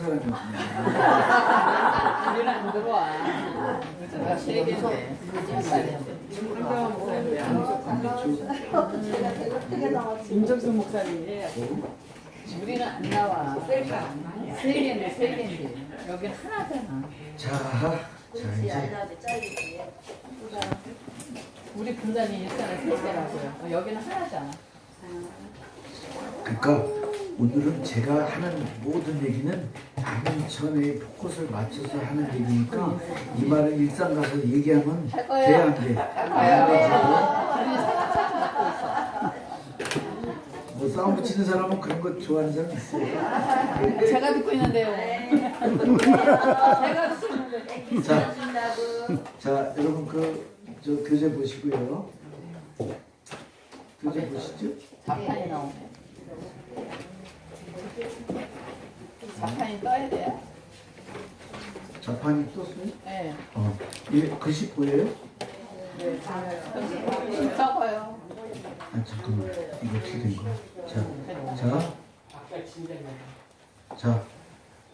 사람이 없네. 우리는 안 들어와. 제가 세 개인데. 임정수 목사님이에요. 우리는 안 나와. 세 개인데 세 개인데. 여긴 하나잖아. 자 이제 우리 분단이 일단은 세 개라고요. 여기는 하나잖아. 그러니까 오늘은 제가 하는 모든 얘기는 남천의 포커스를 맞춰서 하는 얘기니까 이 말을 일상 가서 얘기하면 돼 안 돼? 뭐 싸움 붙이는 사람은 그런 거 좋아하는 사람 있어요. 제가 듣고 있는데요. 제가 듣고 있는데. 자 여러분 저 교재 보시고요. 교재 보시죠. 자판이 나오네. 자판이 떠야 돼요? 자판이 떴어요? 네. 이게 글씨 보여요? 네. 적어요. 아 잠깐만 이거 어떻게 된 거야? 자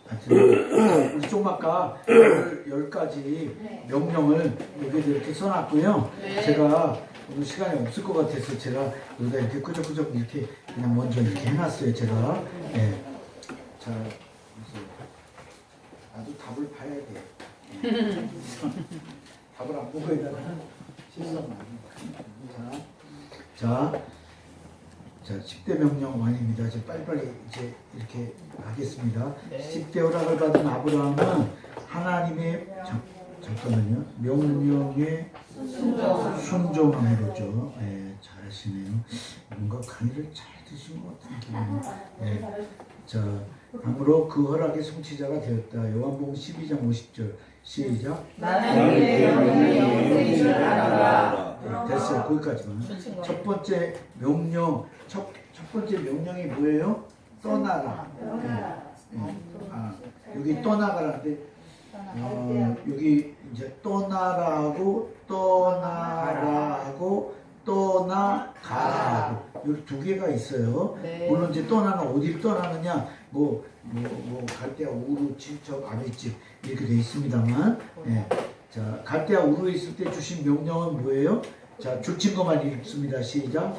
하여튼 우리 좀 아까 10가지 명령을 여기에 이렇게 써놨고요. 제가 오늘 시간이 없을 것 같아서 제가 여기다 이렇게 끄적끄적 이렇게 그냥 먼저 이렇게 해놨어요. 제가 자 이제 나도 답을 봐야 돼. 답을 안 보고 있다가 실수하면 안 돼. 자 10대 명령 완입니다. 이제 빨리빨리 이제 이렇게 하겠습니다. 10대 허락을 받은 아브라함은 하나님의 잠깐만요. 명령에 순종하므로죠. 잘하시네요. 뭔가 강의를 잘 드신 것 같은 기분이. 자, 아무로 그 허락의 성취자가 되었다. 요한복음 12장 50절 시작. 됐어요. 거기까지만. 첫 번째 명령, 첫 번째 명령이 뭐예요? 떠나라. 여기 떠나가라는데 여기 이제 떠나라고 떠나라고 떠나가라고 여기 두 개가 있어요. 물론 이제 떠나는 어디를 떠나느냐 뭐 갈대아 우루 친척 아비집 이렇게 돼 있습니다만 자 갈대아 우루에 있을 때 주신 명령은 뭐예요? 자 줄친 것만 읽습니다. 시작.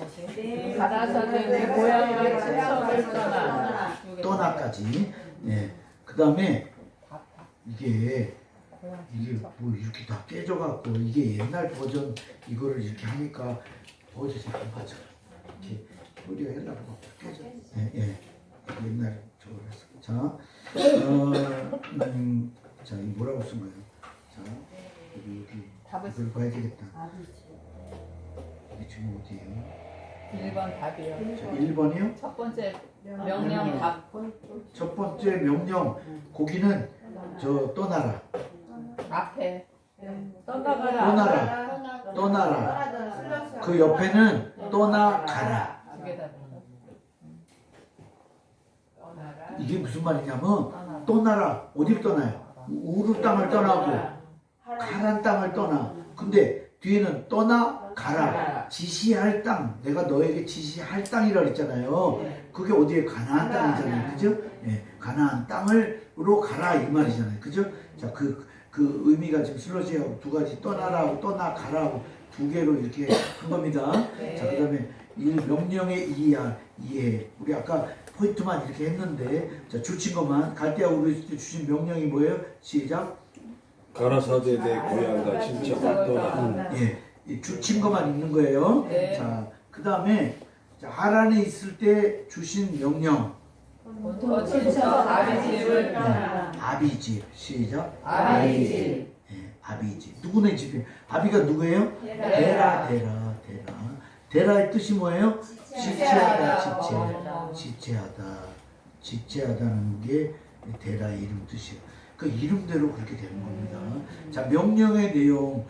가라사대 내 고향의 친척을 떠나까지. 그 다음에 이게 뭐 이렇게 다 깨져갖고 이게 옛날 버전 이거를 이렇게 하니까 버전이 안 맞아. 이렇게 우리가 옛날 거 깨져. 옛날 저걸 했어. 자, 이 뭐라고 쓴 거예요? 자, 여기 이걸 봐야 되겠다. 이게 지금 어디예요? 1번 답이요. 자, 1번이요? 첫 번째 명령 답. 첫 번째 명령 거기는 저 떠나라. 앞에 떠나라. 그 옆에는 떠나가라. 이게 무슨 말이냐면 떠나라. 어디를 떠나요? 우루 땅을 떠나고 가나안 땅을 떠나. 근데 뒤에는 떠나가라. 지시할 땅. 내가 너에게 지시할 땅이라 그랬잖아요. 그게 어디에 가나안 땅이잖아요. 그죠? 가나안 땅으로 가라 이 말이잖아요. 그죠? 자, 그 의미가 지금 슬러지하고 두 가지 떠나라고 떠나가라고 두 개로 이렇게 한 겁니다. 자, 그 다음에 이 명령의 이해. 우리 아까 포인트만 이렇게 했는데, 자, 주친 것만, 갈대아 우루 있을 때 주신 명령이 뭐예요? 시작. 가라사대 내 고향과 친척을 떠나. 주친 것만 있는 거예요. 자, 그 다음에 하란에 있을 때 주신 명령. 친척 아비집을 떠나. 아비집. 시작. 아비집. 아비집. 누구네 집이에요? 아비가 누구예요? 데라의 뜻이 뭐예요? 지체하다는 게 데라의 이름 뜻이에요. 그 이름대로 그렇게 되는 겁니다. 자, 명령의 내용,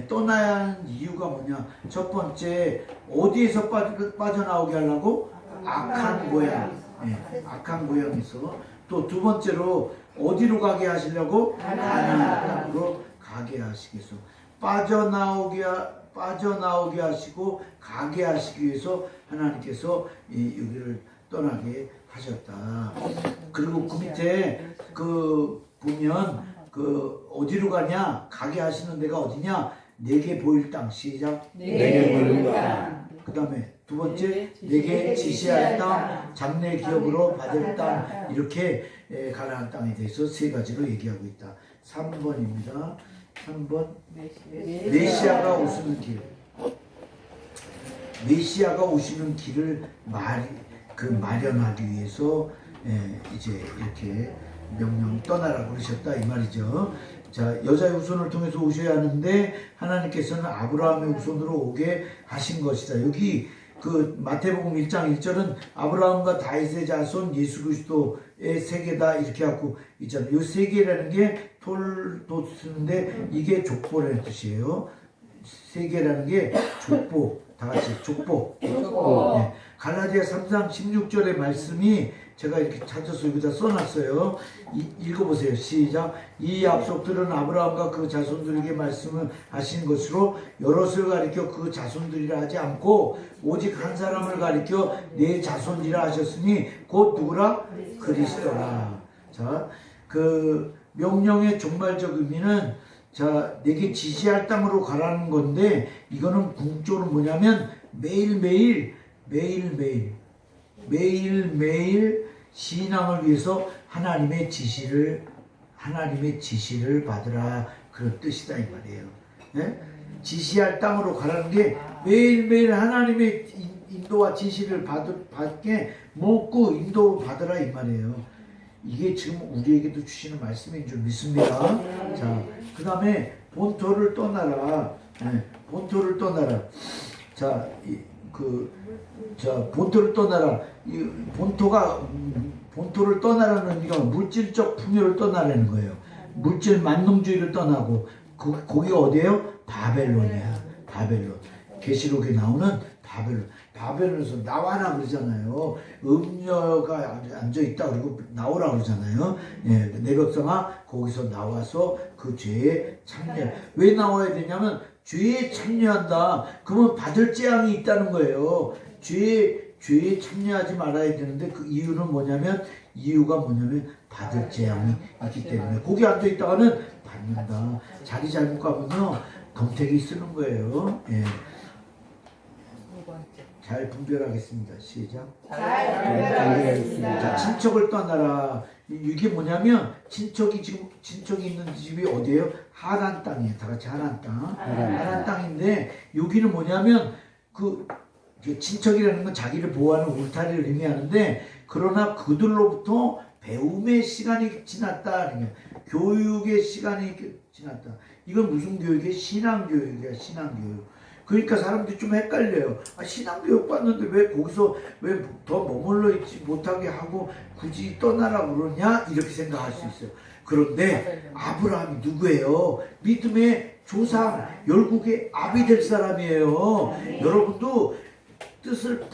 떠나야 하는 이유가 뭐냐? 첫 번째, 어디에서 빠져나오게 하려고? 악한 고향. 악한 고향에서. 또 두 번째로, 어디로 가게 하시려고? 가나안 땅으로 가게 하시겠소. 빠져나오게 하시고 가게 하시기 위해서 하나님께서 여기를 떠나게 하셨다. 그리고 그 밑에 그 보면 그 어디로 가냐? 가게 하시는 데가 어디냐? 내게 보일 땅. 시작. 내게 보일 땅. 그 다음에 두 번째, 내게 지시할 땅, 장래 기업으로 받을 땅. 이렇게 가나안 땅에 대해서 세 가지로 얘기하고 있다. 3번입니다. 3번. 메시아가 오시는 길. 메시아가 오시는 길을 마련하기 위해서 이제 이렇게 명령 떠나라고 그러셨다 이 말이죠. 자, 여자의 후손을 통해서 오셔야 하는데 하나님께서는 아브라함의 후손으로 오게 하신 것이다. 여기 그 마태복음 1장 1절은 아브라함과 다윗의 자손 예수 그리스도의 세계다 이렇게 하고 있잖아요. 이 세계라는 게 톨도 쓰는데 이게 족보라는 뜻이에요. 세계라는 게 족보, 다 같이 족보. 네. 갈라디아 3장 16절의 말씀이 제가 이렇게 찾아서 여기다 써놨어요. 읽어보세요. 시작. 이 약속들은 아브라함과 그 자손들에게 말씀을 하신 것으로 여럿을 가리켜 그 자손들이라 하지 않고 오직 한 사람을 가리켜 내 자손이라 하셨으니 곧 누구라? 그리스도라. 자, 그 명령의 종말적 의미는 자, 내게 지시할 땅으로 가라는 건데 이거는 궁극적으로 뭐냐면 매일매일 신앙을 위해서 하나님의 지시를 받으라 그런 뜻이다 이 말이에요. 네? 지시할 땅으로 가라는 게 매일매일 하나님의 인도와 지시를 받게 먹고 인도 받으라 이 말이에요. 이게 지금 우리에게도 주시는 말씀인 줄 믿습니다. 자, 그 다음에 본토를 떠나라. 네, 본토를 떠나라. 자, 본토를 떠나라. 이 본토를 떠나라는 의미가 물질적 풍요를 떠나라는 거예요. 물질 만능주의를 떠나고 거기가 어디예요? 바벨론이야. 바벨론. 계시록에 나오는 바벨론. 바벨론에서 나와라 그러잖아요. 음녀가 앉아있다 그리고 나오라 그러잖아요. 예, 내 백성아 거기서 나와서 그 죄에 참여. 왜 나와야 되냐면 죄에 참여한다. 그러면 받을 재앙이 있다는 거예요. 죄에 참여하지 말아야 되는데 그 이유가 뭐냐면 받을 재앙이 있기 때문에 거기 앉아있다가는 받는다. 자기 잘못 가면요 덤태기 쓰는 거예요. 예. 잘 분별하겠습니다. 시작. 잘 분별하겠습니다. 자, 친척을 떠나라. 이게 뭐냐면 친척이 있는 집이 어디예요? 하란 땅이에요. 다 같이 하란 땅. 하란 땅인데 여기는 뭐냐면 그 친척이라는 건 자기를 보호하는 울타리를 의미하는데 그러나 그들로부터 배움의 시간이 지났다. 교육의 시간이 지났다. 이건 무슨 교육이에요? 신앙교육이야. 신앙교육. 그러니까 사람들이 좀 헷갈려요. 신앙교육 받는데 왜 거기서 왜 더 머물러 있지 못하게 하고 굳이 떠나라 그러냐? 이렇게 생각할 수 있어요. 그런데 아브라함이 누구예요? 믿음의 조상, 열국의 아비 될 사람이에요. 여러분도 뜻을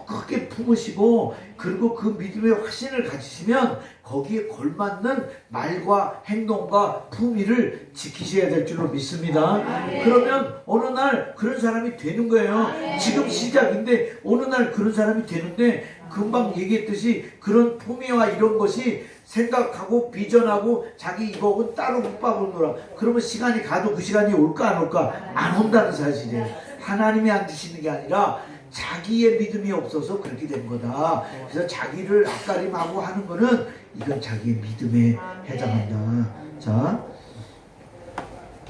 크게 품으시고 그리고 그 믿음의 확신을 가지시면 거기에 걸맞는 말과 행동과 품위를 지키셔야 될 줄로 믿습니다. 그러면 어느 날 그런 사람이 되는 거예요. 지금 시작인데 어느 날 그런 사람이 되는데 금방 얘기했듯이 그런 품위와 이런 것이 생각하고 비전하고 자기 이거는 따로 묵밥을 놀아. 그러면 시간이 가도 그 시간이 올까 안 올까? 안 온다는 사실이에요. 하나님이 안 주시는 게 아니라 자기의 믿음이 없어서 그렇게 된 거다. 그래서 자기를 앞가림하고 하는 거는 이건 자기의 믿음에 해당한다.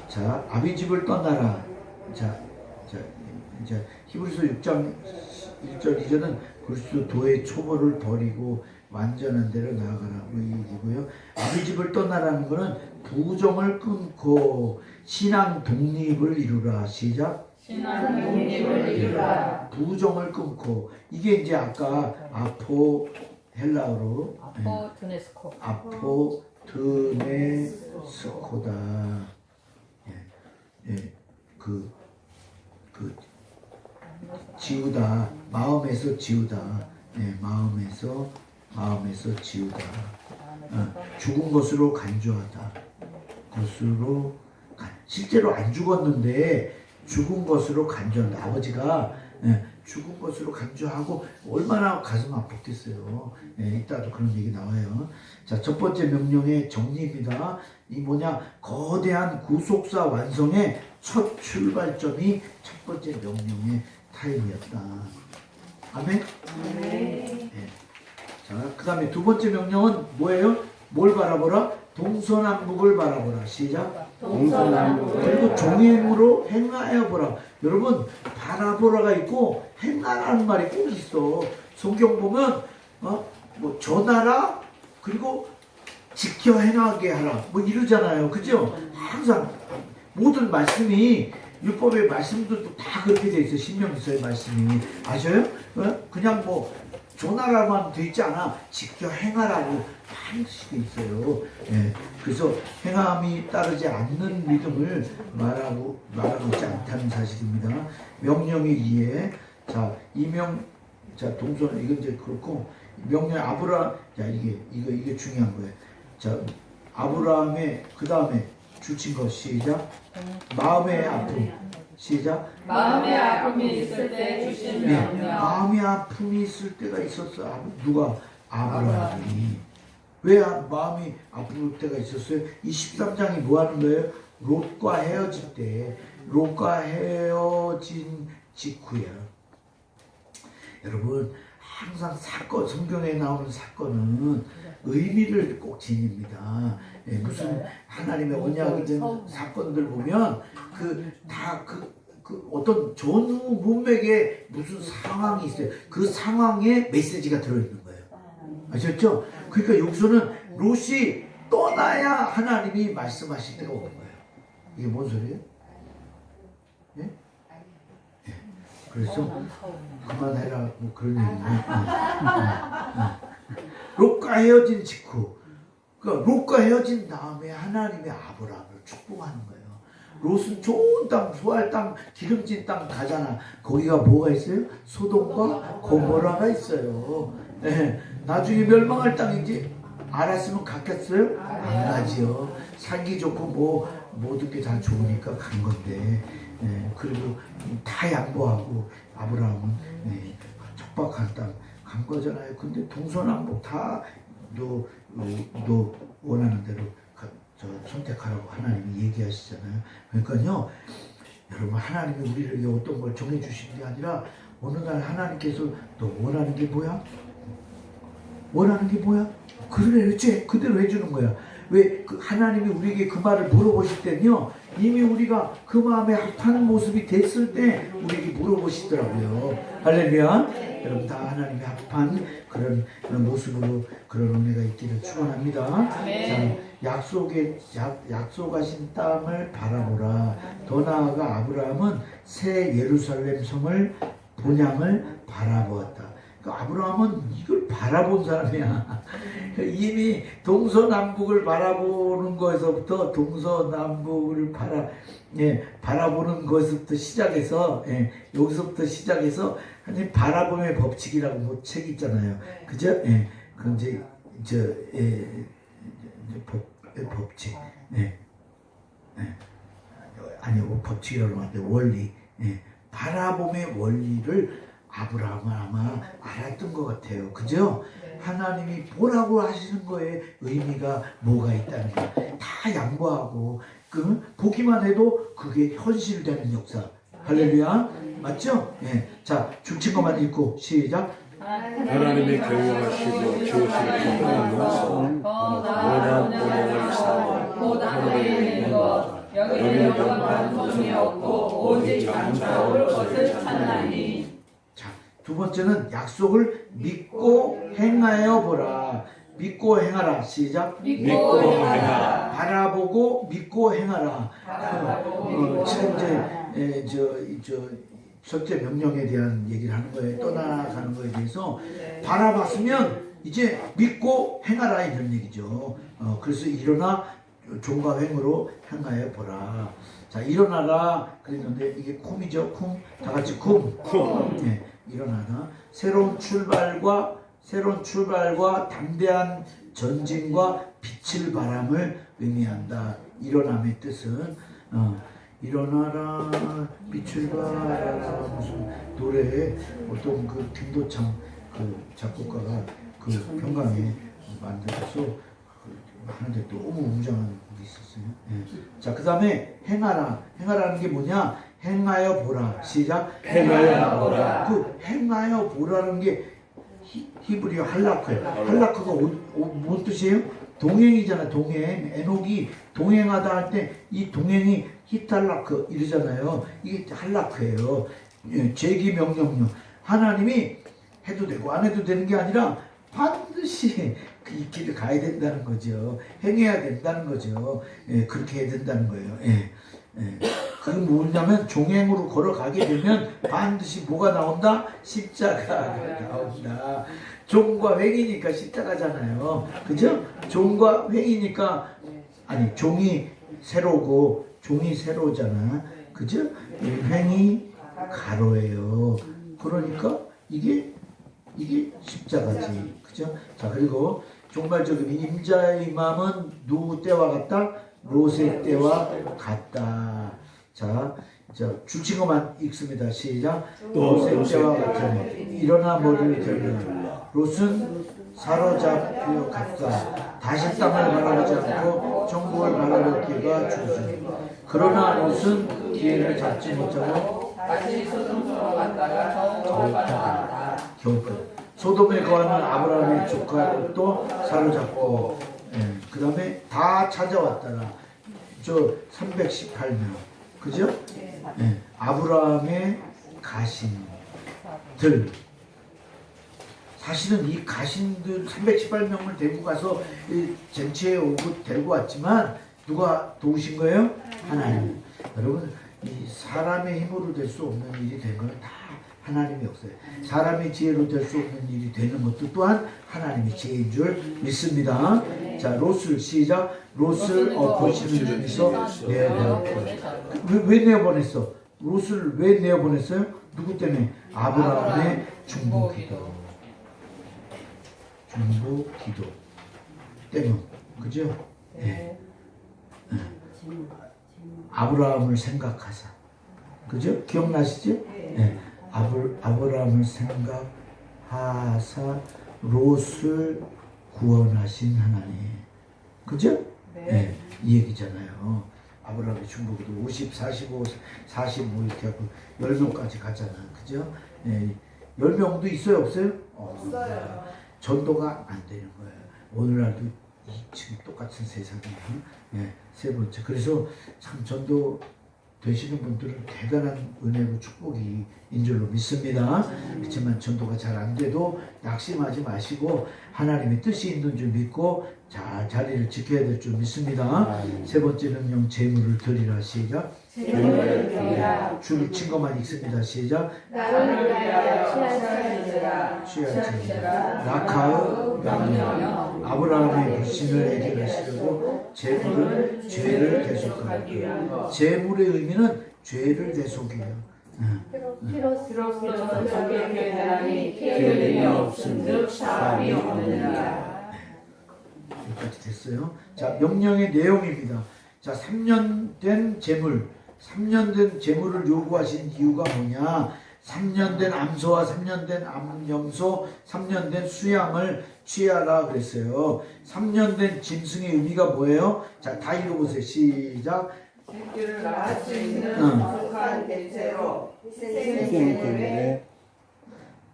자, 아비 집을 떠나라. 이제 히브리서 6장 1절 2절은 그리스도의 초보를 버리고 완전한 데로 나아가라. 이 얘기고요. 아비 집을 떠나라는 거는 부정을 끊고 신앙 독립을 이루라. 시작. 신앙 독립을 이루라. 부정을 끊고 이게 이제 아까 헬라어로 아포드네스코다. 지우다. 마음에서 지우다. 마음에서 지우다. 죽은 것으로 간주하다. 실제로 안 죽었는데 죽은 것으로 간주한다. 아버지가 죽은 것으로 간주하고 얼마나 가슴 아팠겠어요. 예, 이따도 그런 얘기 나와요. 자, 첫 번째 명령의 정리입니다. 이 뭐냐, 거대한 구속사 완성의 첫 출발점이 첫 번째 명령의 타임이었다. 아멘? 예. 자, 그 다음에 두 번째 명령은 뭐예요? 뭘 바라보라? 동서남북을 바라보라. 시작. 동서남북을 그리고 종행으로 행하여 보라. 여러분, 바라보라가 있고 행하라는 말이 꼭 있어. 성경 보면 뭐 전하라, 그리고 지켜 행하게 하라, 뭐 이러잖아요. 그죠? 항상 모든 말씀이, 율법의 말씀들도 다 그렇게 돼 있어요. 신명기서의 말씀이. 아셔요? 그냥 뭐 전하라만 돼 있지 않아. 지켜 행하라고 반드시 돼 있어요. 예. 그래서 행함이 따르지 않는 믿음을 말하고 있지 않다는 사실입니다. 명령의 이해. 자, 자, 동선, 이건 이제 그렇고, 명령 자, 이게 중요한 거예요. 자, 아브라함의, 그 다음에 주친 것, 시작. 마음의 아픔, 시작. 마음의 아픔이 있을 때 주신 네, 명령. 마음의 아픔이 있을 때가 있었어. 누가? 아브라함이. 왜 마음이 아플 때가 있었어요? 이 13장이 뭐 하는 거예요? 롯과 헤어질 때, 롯과 헤어진 직후야. 여러분, 항상 성경에 나오는 사건은 의미를 꼭 지닙니다. 예, 무슨 하나님의 언약이 된 사건들 보면 어떤 전후 문맥에 무슨 상황이 있어요. 그 상황에 메시지가 들어있는 거예요. 아셨죠? 그러니까 여기서는 롯이 떠나야 하나님이 말씀하실 때가 오는 거예요. 이게 뭔 소리예요? 예? 예. 그래서 그만해라, 뭐 그런 얘기네. 롯과 헤어진 직후, 그러니까 롯과 헤어진 다음에 하나님의 아브라함을 축복하는 거예요. 롯은 좋은 땅, 수할 땅, 기름진 땅 가잖아. 거기가 뭐가 있어요? 소돔과 고모라가 있어요. 네. 나중에 멸망할 땅인지 알았으면 갔겠어요? 안 가지요. 살기 좋고 뭐 모든 게 다 좋으니까 간 건데. 네. 그리고 다 양보하고 아브라함은 척박한 땅 간 거잖아요. 근데 동서남북 다 너 원하는 대로 선택하라고 하나님이 얘기하시잖아요. 그러니까요, 여러분, 하나님이 우리에게 어떤 걸 정해주시는 게 아니라 어느 날 하나님께서 너 원하는 게 뭐야? 원하는 게 뭐야? 그대로 해주는 거야. 왜 하나님이 우리에게 그 말을 물어보실 때는요, 이미 우리가 그 마음에 합하는 모습이 됐을 때 우리에게 물어보시더라고요. 할렐루야. 여러분, 다 하나님의 합한 그런 모습으로 그런 은혜가 있기를 축원합니다. 자, 약속하신 땅을 바라보라. 더 나아가 아브라함은 새 예루살렘 성을 본향을 바라보았다. 그러니까 아브라함은 이걸 바라본 사람이야. 이미 동서남북을 바라보는 것에서부터 바라보는 것부터 시작해서, 여기서부터 시작해서 하나님 바라봄의 법칙이라고 뭐 책 있잖아요. 그죠? 그 법칙. 아니요, 법칙이라고 하는데 원리. 바라봄의 원리를 아브라함은 아마 알았던 것 같아요. 그죠? 하나님이 보라고 하시는 거에 의미가 뭐가 있다는 거. 다 양보하고, 보기만 해도 그게 현실되는 역사. 할렐루야. 맞죠? 자, 중친 것만 읽고, 시작. 하나님의 경영하시고 지으시는 하나님은 원한 본향을 사고 하늘에 있는 것 여기는 영광 소중이 없고 오직 장차올 것을 찾나니. 두 번째는 약속을 믿고 행하여 보라. 믿고 행하라. 시작. 믿고 행하라. 바라보고 믿고 행하라. 첫째 명령에 대한 얘기를 하는 거예요. 떠나가는 거에 대해서 바라봤으면 이제 믿고 행하라 이런 얘기죠. 그래서 일어나 종과 행으로 행하여 보라. 자, 일어나라 그랬는데 이게 쿰이죠. 쿰. 다 같이 쿰. 일어나라. 새로운 출발과 담대한 전진과 빛을 바람을 의미한다. 일어남의 뜻은 일어나라 빛을 봐라 무슨 노래에 어떤 그 김도창 그 작곡가가 그 평강에 만들어서 하는데 너무 웅장한 곡이 있었어요. 예. 자, 그 다음에 행하라. 행하라는 게 뭐냐? 행하여 보라. 시작. 행하여 보라. 그 행하여 보라는 게 히브리어 할라크예요. 할라크가 뭔 뜻이에요? 동행이잖아. 동행. 에녹이 동행하다 할 때 이 동행이 히탈라크 이러잖아요. 이게 할라크예요. 예, 제기 명령력. 하나님이 해도 되고 안 해도 되는 게 아니라 반드시 이 길을 가야 된다는 거죠. 행해야 된다는 거죠. 예, 그렇게 해야 된다는 거예요. 예, 예. 그게 뭐냐면 종행으로 걸어가게 되면 반드시 뭐가 나온다? 십자가가 나온다. 종과 횡이니까 십자가잖아요. 그죠? 종과 횡이니까 아니 종이 세로고 종이 세로잖아. 그죠? 횡이 가로예요. 그러니까 이게 십자가지. 그죠? 자, 그리고 종말적인 임자의 마음은 누구 때와 같다? 롯의 때와 같다. 자, 줄칭어만 읽습니다. 시작. 롯의 때와 같으니 일어나 머리를 들라. 롯은 사로잡혀 갔다. 다시 땅을 바라보지 않고 천국을 바라보기가 주지. 그러나 롯은 기회를 잡지 못하고 다시 소돔으로 갔다가 겨울바다. 겨울바다. 소돔에 거하는 아브라함의 조카 롯도 사로잡고, 예, 그 다음에 다 찾아왔다가 저 318명, 그죠? 예, 아브라함의 가신들. 사실은 이 가신들 318명을 데리고 가서 젠치에 오고 데리고 왔지만 누가 도우신 거예요? 하나님. 여러분, 이 사람의 힘으로 될 수 없는 일이 된 건 다 하나님의 역사예요. 사람의 지혜로 될 수 없는 일이 되는 것도 또한 하나님의 지혜인 줄 믿습니다. 자, 롯을 시작. 롯을 엎으시는 데서 내어보냈다. 왜 내어보냈어? 롯을 왜 내어보냈어요? 누구 때문에? 아브라함의 중보기도. 중보기도 때문. 그죠? 네. 아브라함을 생각하사. 그죠? 기억나시죠? 네. 아브라함을 생각하사 롯을 구원하신 하나님. 그죠? 네. 이 얘기잖아요. 아브라함의 중보기도 50, 45, 45 이렇게 하고 10명까지 가잖아. 그죠? 네. 10명도 있어요? 없어요? 없어요. 전도가 안 되는 거예요. 오늘날도 지금 똑같은 세상이에요. 네. 세 번째. 그래서 참 전도 되시는 분들은 대단한 은혜고 축복이 인 줄로 믿습니다. 그렇지만 전도가 잘 안 돼도 낙심하지 마시고 하나님의 뜻이 있는 줄 믿고 잘 자리를 지켜야 될 줄 믿습니다. 세 번째는 영 재물을 드리라. 시작. 재물을 드리라. 줄 친 것만 읽습니다. 시작. 나를 위하여 취하지라. 라카의 명령. 아브라함의 불신을 해결하시려고 재물을 죄를 대속하기 위한 것. 재물의 의미는 죄를 대속이에요. 피로써 정결케 되나니 피흘림이 없음즉 사함이 없느니라. 여기까지 됐어요. 자, 명령의 내용입니다. 자, 3년 된 재물, 3년 된 재물을 요구하신 이유가 뭐냐? 3년 된 암소와 3년 된 암염소, 3년 된 수양을 취하라 그랬어요. 3년 된 짐승의 의미가 뭐예요? 자, 다 읽어보세요. 시작. 새끼를 낳을 수 있는 성숙한 대체로 희생제물의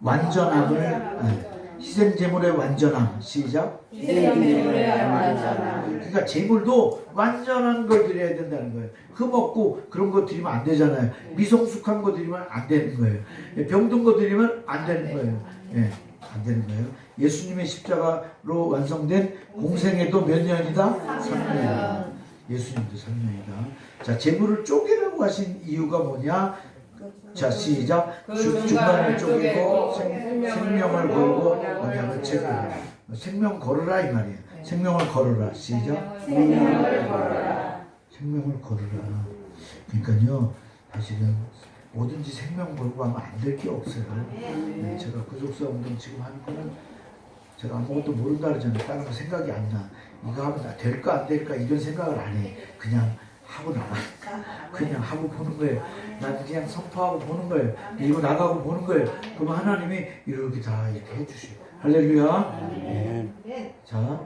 완전함을, 희생제물의 완전함. 시작. 희생제물의 완전함. 그러니까 제물도 완전한 걸 드려야 된다는 거예요. 흠없고 그런 거 드리면 안 되잖아요. 미성숙한 거 드리면 안 되는 거예요. 병든 거 드리면 안 되는 거예요. 예, 안 되는 거예요. 예수님의 십자가로 완성된 공생애도 몇 년이다? 3년. 예수님도 3년이다. 자, 제물을 쪼개라고 하신 이유가 뭐냐? 자, 시작. 중간을 쪼개고 생명을 걸고 언약을 체결해. 생명 걸으라 이 말이에요. 생명을 걸어라. 시작. 생명을 걸어라. 생명을 걸어라. 그러니까요, 사실은 뭐든지 생명 걸고 하면 안 될 게 없어요. 네, 제가 구속사 운동 지금 하는 거는 제가 아무것도 모른다 그러잖아요. 다른 거 생각이 안 나. 이거 하면 나 될까 안 될까 이런 생각을 안 해. 그냥 하고 나가. 그냥 하고 보는 거예요. 나는 그냥 선포하고 보는 거예요. 밀고 나가고 보는 거예요. 그러면 하나님이 이렇게 다 이렇게 해주셔요. 할렐루야. 네. 자,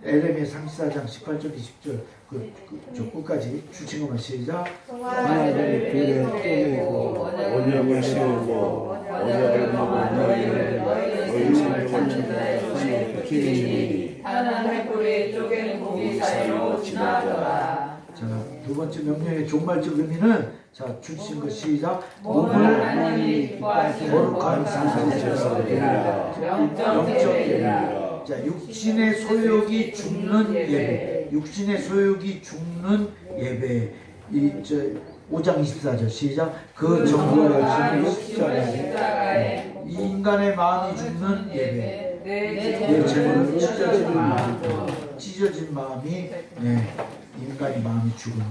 에레미야 34장 18절 20절 저 끝까지 주친구만 시작. 하나님의 길을 떠내고 언약을 세우고 언약을 먹은 너희를 너희 생명을 지키니 하나님의 뿔에 쪼개는 고기 사이로 지나가라. 자, 두 번째 명령의 종말적 의미는 자, 주신 것 시작. 몸을 하나님이 기뻐하시는 거룩한 상상 제사를 영적 예배라. 자, 육신의 소욕이 죽는 예배. 육신의 소욕이 죽는 예배. 5장 24절 시작. 그 정보와 십자가에 이 인간의 마음이 죽는 예배. 내 죄는 찢어진 마음이 인간의 마음이 죽은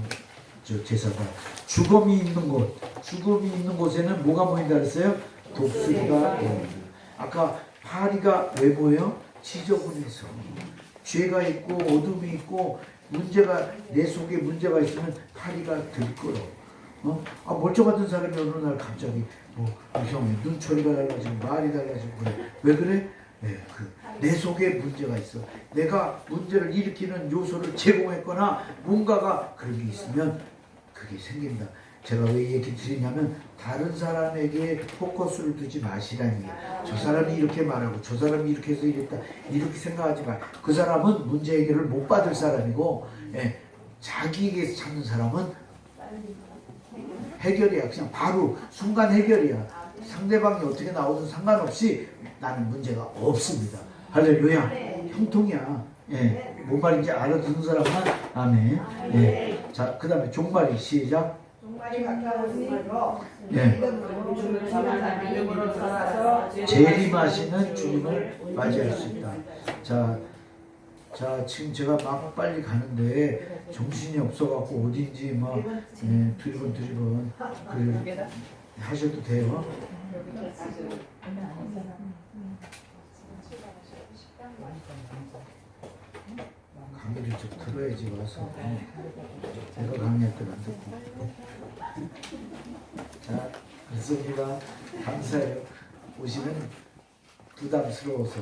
제사다. 죽음이 있는 곳에는 뭐가 보인다 그랬어요? 독수리가 보인다. 아까 파리가 왜 보여? 지저분해서 죄가 있고 어둠이 있고 문제가 내 속에 문제가 있으면 파리가 들끓어. 멀쩡하던 사람이 어느 날 갑자기 형 눈초리가 달라지고 말이 달라지고 그래. 왜 그래? 내 속에 문제가 있어. 내가 문제를 일으키는 요소를 제공했거나 뭔가가 그런 게 있으면 그게 생긴다. 제가 왜 얘기 드리냐면 다른 사람에게 포커스를 두지 마시라는 게 저 사람이 이렇게 말하고 저 사람이 이렇게 해서 이랬다 이렇게 생각하지 마. 그 사람은 문제 해결을 못 받을 사람이고 자기에게서 찾는 사람은 해결이야. 그냥 바로 순간 해결이야. 상대방이 어떻게 나오든 상관없이 나는 문제가 없습니다. 할렐루야. 형통이야. 뭔 말인지 알아듣는 사람만 아멘. 자, 그 다음에 종말이 시작. 종말이 가까우니 믿음으로 살아서 재림하시는 주님을 맞이할 수 있다. 자, 지금 제가 막 빨리 가는데 정신이 없어갖고 어딘지 막 두리번 하셔도 돼요. 강의를 좀 들어야지 와서 내가 강의할 때는 안 듣고. 자, 그렇습니다. 감사해요. 오시면 부담스러워서.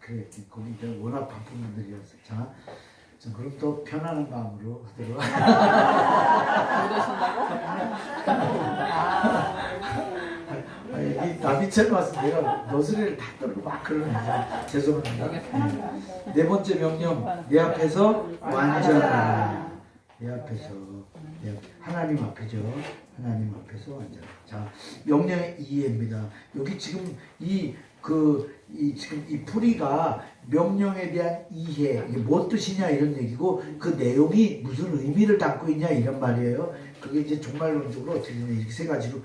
그래, 거기 워낙 바쁜 분들이어서. 자, 그럼 또 편안한 마음으로 하도록. 나비처럼 와서 내가 너스레를 다 떨고 막 그러는데 죄송합니다. 네 번째 명령, 내 앞에서 완전하라. 내 앞에서 하나님 앞에죠. 하나님 앞에서 완전하라. 자, 명령의 이해입니다. 여기 지금 지금 이 풀이가 명령에 대한 이해, 이게 뭔 뜻이냐 이런 얘기고 그 내용이 무슨 의미를 담고 있냐 이런 말이에요. 그게 이제 종말론적으로 어떻게 되냐 이렇게 세 가지로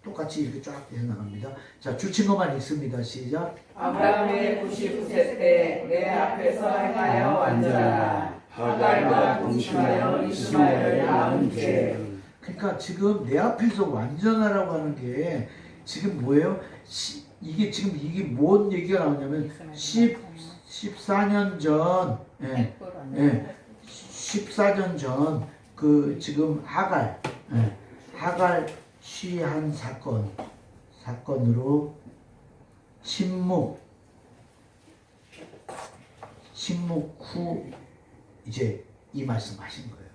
똑같이 이렇게 쫙 해서 나갑니다. 자, 주친 것만 읽습니다. 시작. 아브라함의 99세 때 내 앞에서 행하여 완전하라. 하갈과 동침하여 이스마엘을 낳은 죄. 그러니까 지금 내 앞에서 완전하라고 하는 게 지금 뭐예요? 이게 뭔 얘기가 나오냐면 14년 전 14년 전 그 지금 하갈 취한 사건으로 신목 후 이제 이 말씀하신 거예요.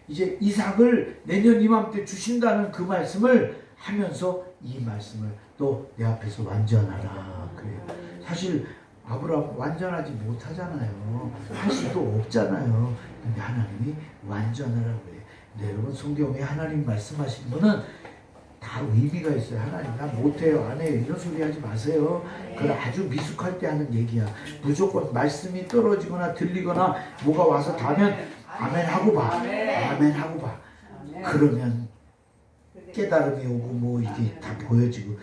이제 이삭을 내년 이맘때 주신다는 그 말씀을 하면서 이 말씀을 또 내 앞에서 완전하라 그래요. 사실 아브라함 완전하지 못하잖아요. 할 수도 없잖아요. 근데 하나님이 완전하라고 그래요. 네, 여러분 성경에 하나님 말씀하신 분은 다 의미가 있어요. 하나님 나 못해요 안 해요 이런 소리 하지 마세요. 그건 아주 미숙할 때 하는 얘기야. 무조건 말씀이 떨어지거나 들리거나 뭐가 와서 닿으면 아멘 하고 봐. 아멘 하고 봐. 그러면 깨달음이 오고 뭐 이게 다 보여지고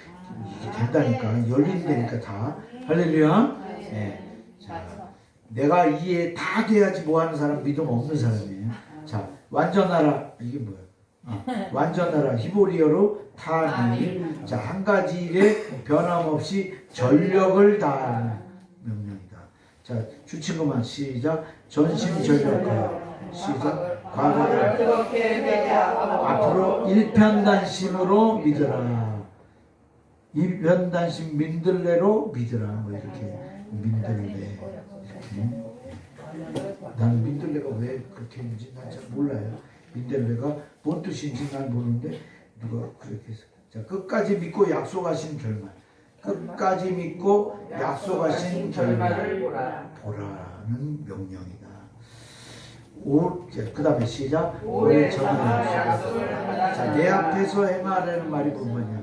이게 된다니까. 열린다니까 다. 할렐루야. 자, 내가 이해 다 돼야지 뭐 하는 사람 믿음 없는 사람이에요. 자, 완전하라. 이게 뭐야? 완전하라. 히브리어로 타밀. 자, 한 가지 일에 변함없이 전력을 다하는 명령이다. 자, 주친구만 시작. 전심전력과 시작. 과거를 앞으로 일편단심으로 믿어라. 일편단심 민들레로 믿으라. 뭐 이렇게 민들레. 이렇게. 나는 민들레가 왜 그렇게 했는지 난 잘 몰라요. 민들레가 뭔 뜻인지 난 모르는데 누가 그렇게 해서. 자, 끝까지 믿고 약속하신 결말. 끝까지 믿고 약속하신 결말을 보라는 명령이다. 그 다음에 시작. 오래 정하라. 자, 내 앞에서 행하라는 말이 뭐냐?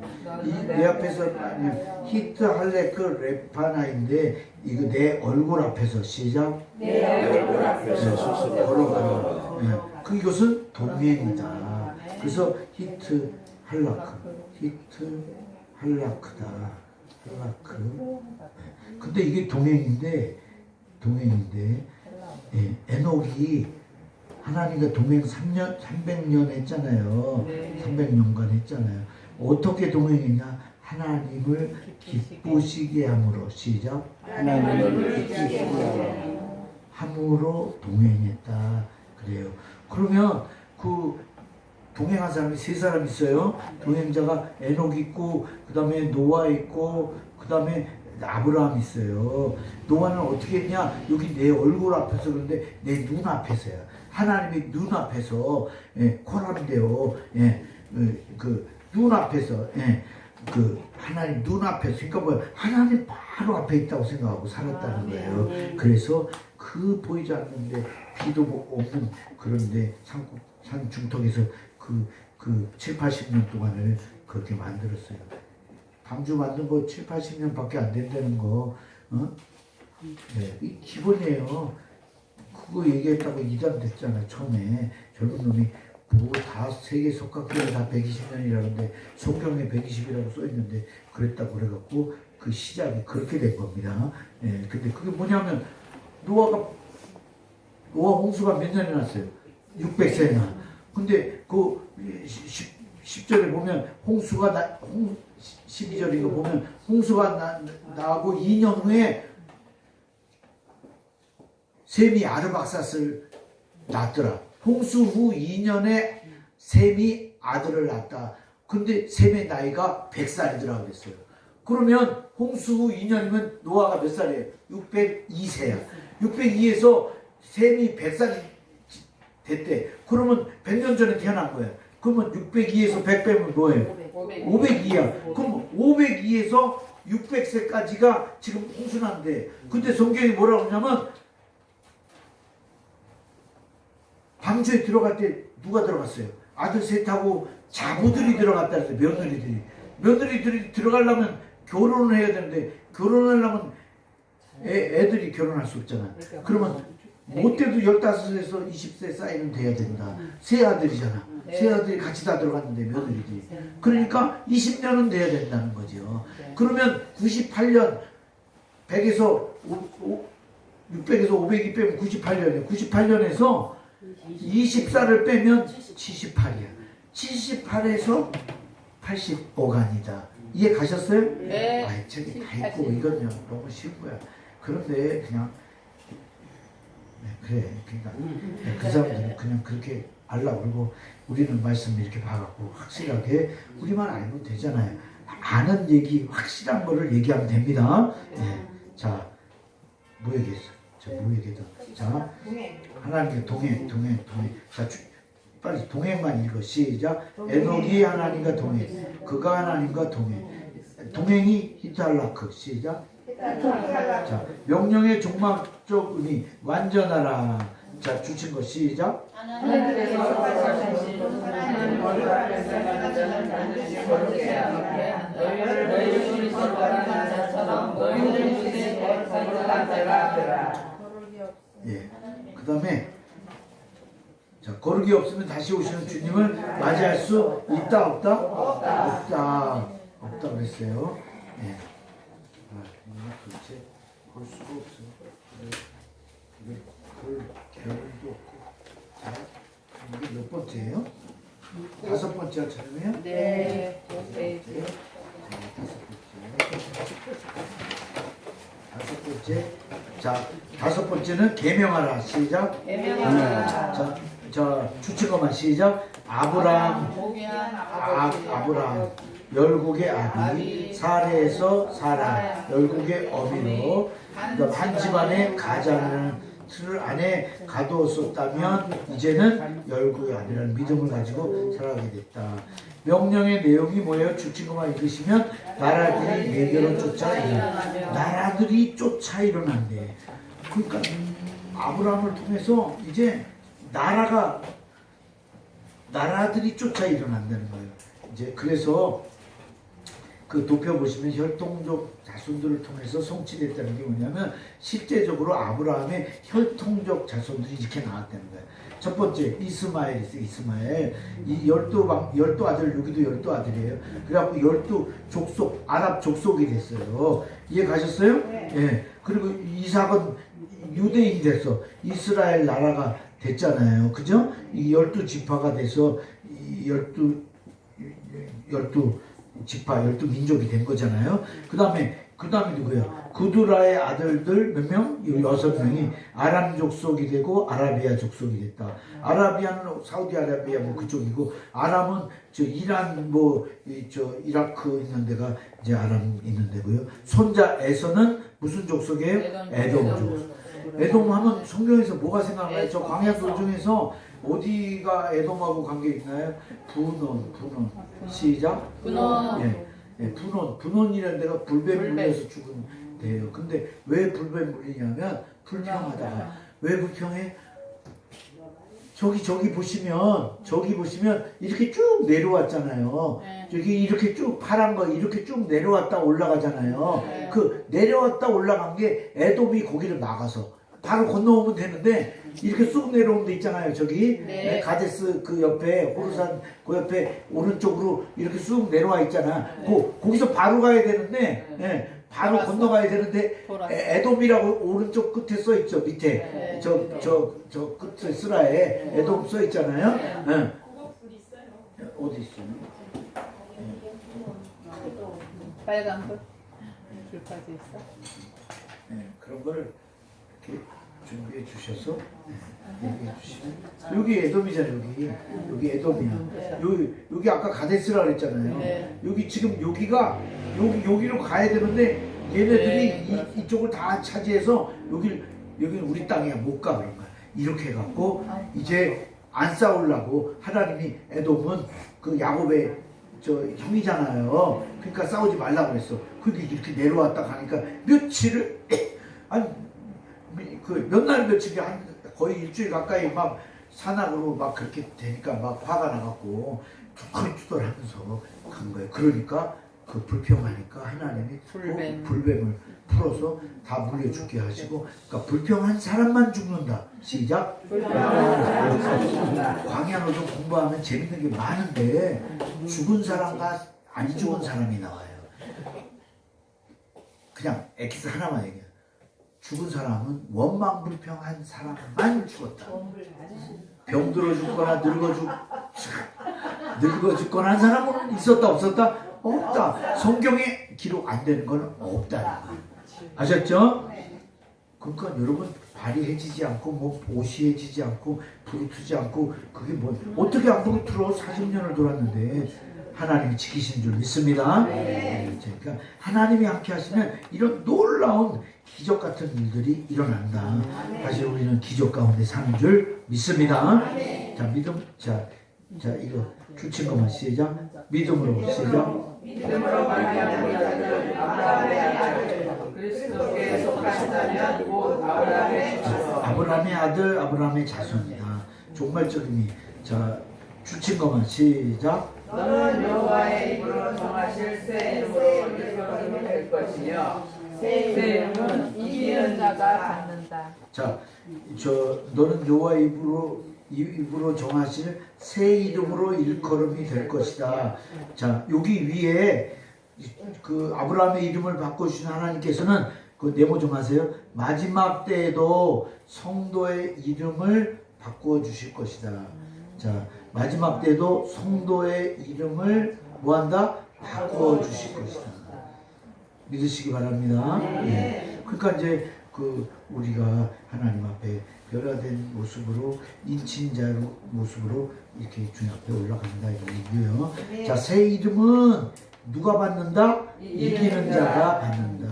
내 앞에서 아니면 히트 할레크 레파나인데 이거 내 얼굴 앞에서 시작. 내 얼굴 앞에서 걸어가라. 그 이것은 동행이다. 그래서 히트 할라크다. 할라크. 근데 이게 동행인데 에녹이 하나님과 동행 300년 했잖아요. 300년간 했잖아요. 어떻게 동행했냐? 하나님을 기쁘시게 함으로 시작. 하나님을 기쁘시게 함으로 동행했다. 그래요. 그러면 그 동행한 사람이 세 사람 있어요. 동행자가 에녹 있고, 그 다음에 노아 있고, 그 다음에 아브라함 있어요. 노아는 어떻게 했냐? 여기 내 얼굴 앞에서 그런데 내 눈 앞에서야. 하나님의 눈 앞에서 코람데요. 그 눈 앞에서 그 하나님 눈 앞에서 그러니까 뭐 하나님 바로 앞에 있다고 생각하고 살았다는 거예요. 그래서 그 보이지 않는데 비도 없는 그런데 산 중턱에서 그 7, 80년 동안을 그렇게 만들었어요. 방주 만든 거 7, 80년밖에 안 된다는 거, 이 기본이에요. 그거 얘기했다고 이단 됐잖아, 처음에. 젊은 놈이 뭐 다 세계 석학교회 다 120년이라는데 성경에 120이라고 써있는데 그랬다고 그래갖고 그 시작이 그렇게 된 겁니다. 근데 그게 뭐냐면 노아 홍수가 몇 년이 났어요? 600세나. 근데 그 10절에 보면 홍수가 12절인가 보면 홍수가 나고 2년 후에 셈이 아르박삿을 낳더라. 홍수 후 2년에 셈이 아들을 낳았다. 근데 셈의 나이가 100살이더라 그랬어요. 그러면 홍수 후 2년이면 노아가 몇 살이에요? 602세야. 602에서 셈이 100살이 됐대. 그러면 100년 전에 태어난 거야. 그러면 602에서 100 빼면 뭐예요? 502야. 그럼 502에서 600세까지가 지금 홍수난데. 근데 성경이 뭐라고 하냐면 방주에 들어갈 때 누가 들어갔어요? 아들 셋하고 자부들이 들어갔다 그랬어요. 며느리들이 들어가려면 결혼을 해야 되는데 결혼하려면 애들이 결혼할 수 없잖아. 그러면 못돼도 15에서 20세 사이는 돼야 된다. 세 아들이잖아. 세 아들이 같이 다 들어갔는데 며느리들이. 그러니까 20년은 돼야 된다는 거죠. 그러면 98년 100에서 600에서 500이 빼면 98년이에요. 98년에서 24를 빼면 78이야. 78에서 85간이다. 이해 가셨어요? 네. 아이, 저기 다 있고 이건 너무 쉬운 거야. 그런데 그냥 그래. 그러니까 그 사람들은 그냥 그렇게 알라고 그러고 우리는 말씀을 이렇게 봐갖고 확실하게 우리만 알면 되잖아요. 아는 얘기 확실한 거를 얘기하면 됩니다. 자, 뭐 얘기했어? 뭐 얘기했다? 자, 하나님의 동행. 자, 빨리 동행만 읽어. 시작. 에녹이 하나님과 동행. 그가 하나님과 동행. 동행이 히탈라크. 시작. 자, 명령의 종말적 의미 완전하라. 자, 주친 거 시작. 예. 그 다음에 자, 거룩이 없으면 다시 오시는 주님을 맞이할 수 있다 없다? 없다 그랬어요. 예. 도대체 볼 수가 없어. 볼 겨울도 없고. 자, 이게 몇 번째예요? 5번째 차례예요? 네. 다섯 번째. 자, 다섯 번째는 계명하라. 시작. 계명하라. 자, 주친거만 시작. 아브람, 아브람, 열국의 아비, 사레에서 사라, 열국의 어미로, 한 집안에 가자는 틀 안에 가두었었다면 이제는 열국의 아비라는 믿음을 가지고 살아가게 됐다. 명령의 내용이 뭐예요? 주친거만 읽으시면 나라들이 내게로 쫓아 일어나. 나라들이 쫓아 일어난대. 그러니까 아브라함을 통해서 이제 나라들이 쫓아 일어난다는 거예요. 이제 그래서 그 도표 보시면 혈통적 자손들을 통해서 성취됐다는 게 뭐냐면 실제적으로 아브라함의 혈통적 자손들이 이렇게 나왔다는 거예요. 첫 번째 이스마엘 있어요. 이스마엘 이 열두 아들 여기도 열두 아들이에요. 그래갖고 열두 족속 아랍 족속이 됐어요. 이해 가셨어요? 네. 그리고 이삭은 유대인이 됐어. 이스라엘 나라가 됐잖아요. 그죠? 이 열두 지파가 돼서 이 열두 지파, 열두 민족이 된 거잖아요. 그 다음에 누구예요? 구두라의 아들들 몇 명? 6명이 아람 족속이 되고 아라비아 족속이 됐다. 아라비아는 사우디아라비아 뭐 그쪽이고, 아람은 저 이란 이라크 있는 데가 이제 아람 있는 데고요. 손자 에서는 무슨 족속이에요? 에돔 족속. 에돔 하면 성경에서 뭐가 생각나요? 저 광야도 중에서 어디가 에돔하고 관계 있나요? 분원. 시작. 분원. 예, 분원이라는 데가 불뱀 물려서 죽은 데예요. 근데 왜 불뱀 물리냐면 불평하다가. 왜 불평해? 저기 보시면 이렇게 쭉 내려왔잖아요. 저기 이렇게 쭉 파란 거 이렇게 쭉 내려왔다 올라가잖아요. 그 내려왔다 올라간 게 에돔이 거기를 막아서 바로 건너오면 되는데 이렇게 쑥 내려오는 데 있잖아요. 저기 가데스 그 옆에 호르산 그 옆에 오른쪽으로 이렇게 쑥 내려와 있잖아. 거기서 바로 가야 되는데 바로 건너가야 되는데 에돔이라고 오른쪽 끝에 써 있죠. 밑에 저 끝에 쓰라에 에돔 써 있잖아요. 어디 있어요? 빨간 불? 불까지 있어? 그런 거를 이렇게 준비해 주셔서 얘기해 주시면 여기 에돔이잖아요. 여기 에돔이야. 여기 아까 가데스라 그랬잖아요. 여기 지금 여기로 가야 되는데 얘네들이 이쪽을 다 차지해서 여기는 우리 땅이야 못 가 그런 거야. 이렇게 해갖고 이제 안 싸우려고 하나님이 에돔은 그 야곱의 저 형이잖아요. 그러니까 싸우지 말라고 그랬어. 그게 이렇게 내려왔다 가니까 며칠을 아니 그 몇 날 며칠이 한 거의 일주일 가까이 막 산악으로 막 그렇게 되니까 막 화가 나갖고 투덜투덜하면서 간 거예요. 그러니까 그 불평하니까 하나님이 불뱀을 풀어서 다 물려 죽게 하시고, 그러니까 불평한 사람만 죽는다. 시작. 광야로 좀 공부하면 재밌는 게 많은데 죽은 사람과 안 죽은 사람이 나와요. 그냥 엑기스 하나만 얘기해. 죽은 사람은 원망불평한 사람만 죽었다. 병들어 죽거나 늙어 죽거나 한 사람은 있었다 없었다? 없다. 성경에 기록 안 되는 건 없다. 아셨죠? 그러니까 여러분 발이해지지 않고 뭐 옷이 해지지 않고 불이 트지 않고 그게 뭐 어떻게 안 불이 틀어? 40년을 돌았는데 하나님이 지키신 줄 믿습니다. 그러니까 하나님이 함께 하시면 이런 놀라운 기적 같은 일들이 일어난다. 사실 우리는 기적 가운데 사는 줄 믿습니다. 자, 믿음. 자 이거 주친 것만 시작. 믿음으로 시작. 믿음으로 말미암은 아브라함의 아들 그리스도께 속하시다면 곧 아브라함의 자손. 아브라함의 아들 아브라함의 자손이다. 종말적 의미. 자, 주친 것만 시작. 너는 여호와의 입으로 정하실 새 이름으로 일컬음이 될 것이며 새 이름은 이기는 자가 받는다. 자, 너는 여호와의 입으로 정하실 새 이름으로 일컬음이 될 것이다. 자, 여기 위에 그 아브라함의 이름을 바꿔주신 하나님께서는 그 네모 좀 하세요. 마지막 때에도 성도의 이름을 바꿔 주실 것이다. 자, 마지막 때도 성도의 이름을 뭐한다? 바꿔 주실 것이다. 믿으시기 바랍니다. 예. 그러니까 이제 그 우리가 하나님 앞에 변화된 모습으로 인친자로 모습으로 이렇게 주님 앞에 올라간다 이거고요. 자, 새 이름은 누가 받는다? 이기는 자가 받는다.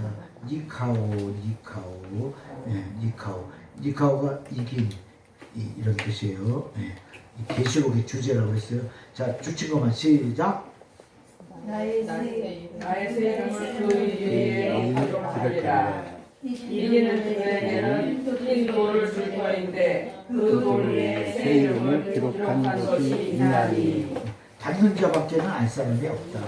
니카오, 니카오, 예, 니카오, 니카오가 이긴 이런 뜻이에요. 예, 이 계시록의 주제라고 했어요. 자, 주친거만 시작. 나의 새 이름을 그 위에 가져가리라. 이기는 자에게는 흰 돌을 줄 터인데 그 돌 위에 새 이름을 기록한 것이 있나니. 받는 자밖에는 알 사람이 없다.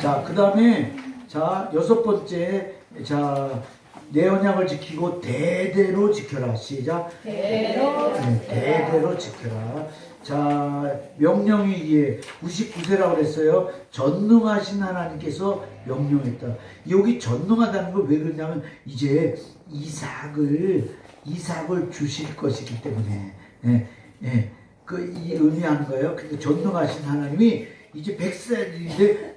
자, 그 다음에 자 6번째 자 내 언약을 지키고 대대로 지켜라. 시작. 대대로 대대로 지켜라. 자, 명령이 이게 99세라고 그랬어요. 전능하신 하나님께서 명령했다. 여기 전능하다는 걸 왜 그러냐면 이제 이삭을 주실 것이기 때문에 이 의미하는 거예요. 그러니까 전능하신 하나님이 이제 100살인데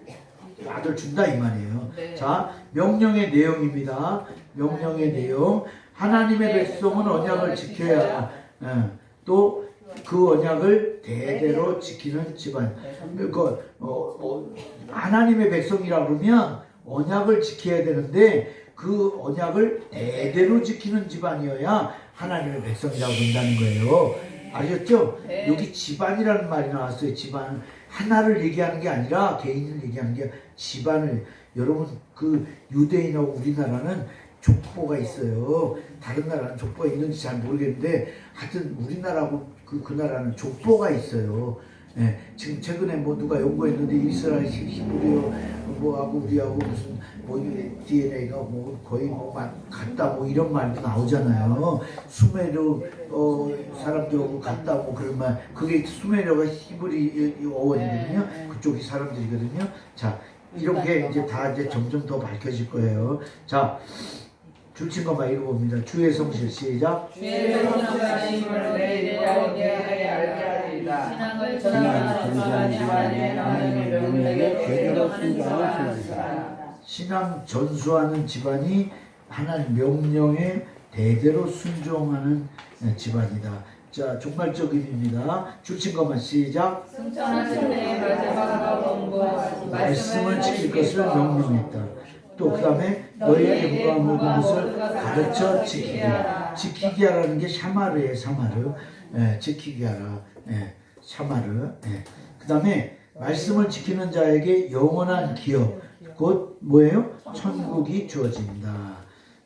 아들 준다 이 말이에요. 네. 자, 명령의 내용입니다. 명령의 내용. 하나님의 백성은 언약을 지켜야 또 그 언약을 대대로 지키는 집안. 하나님의 백성이라 그러면 언약을 지켜야 되는데 그 언약을 대대로 지키는 집안이어야 하나님의 백성이라고 본다는 거예요. 아셨죠? 네. 여기 집안이라는 말이 나왔어요. 집안. 하나를 얘기하는 게 아니라 개인을 얘기하는 게 집안을. 여러분 그 유대인하고 우리나라는 족보가 있어요. 다른 나라는 족보가 있는지 잘 모르겠는데 하여튼 우리나라하고 그 나라는 족보가 있어요. 예, 지금 최근에 뭐 누가 연구했는데 이스라엘 히브리어 뭐하고 우리하고 무슨 뭐 DNA가 뭐 거의 뭐 같다 뭐 이런 말도 나오잖아요. 수메르 사람들하고 같다 뭐 그런 말. 그게 수메르가 히브리 어원이거든요. 그쪽이 사람들이거든요. 자, 이런 게 이제 다 이제 점점 더 밝혀질 거예요. 자, 줄친 것만 읽어봅니다. 주의 성실 시작. 주의 성실하심을 내 이야기에 알게 하리라. 신앙을 전하는 하나님의 명령에 제대로 순종하는 자라. 신앙 전수하는 집안이 하나님 명령에 대대로 순종하는 집안이다. 자, 종말적입니다. 줄친 것만 시작. 승천하신 내 마지막으로 공부하신 말씀을 지킬 것을 명령했다. 또 그 다음에 너희에게 누가 모든 것을 가르쳐 지키게. 지키게 하라는 게 샤마르예요. 샤마르. 지키게 하라. 샤마르. 그 다음에 말씀을 지키는 자에게 영원한 기업, 곧 뭐예요? 천국이 주어진다.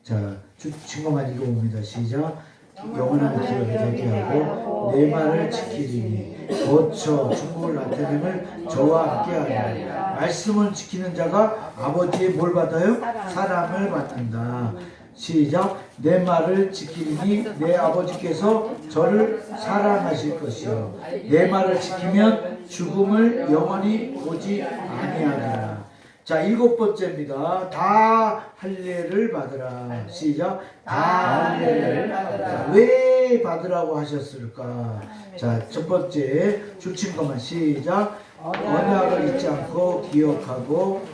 자, 친구만 읽어봅니다. 시작. 영원한 기업이 되게 하고 내 말을 지키리니 거쳐 중국을 나타냄을 저와 함께 하리라. 말씀을 지키는 자가 아버지의 뭘 받아요? 사랑을 받는다. 시작. 내 말을 지키리니 내 아버지께서 저를 사랑하실 것이요 내 말을 지키면 죽음을 영원히 보지 아니하리라. 자, 7번째입니다. 다 할례를 받으라. 시작. 다 할례를 받으라. 왜 받으라고 하셨을까? 자, 첫 번째 줄친 것만 시작. 언약을 잊지 않고 기억하고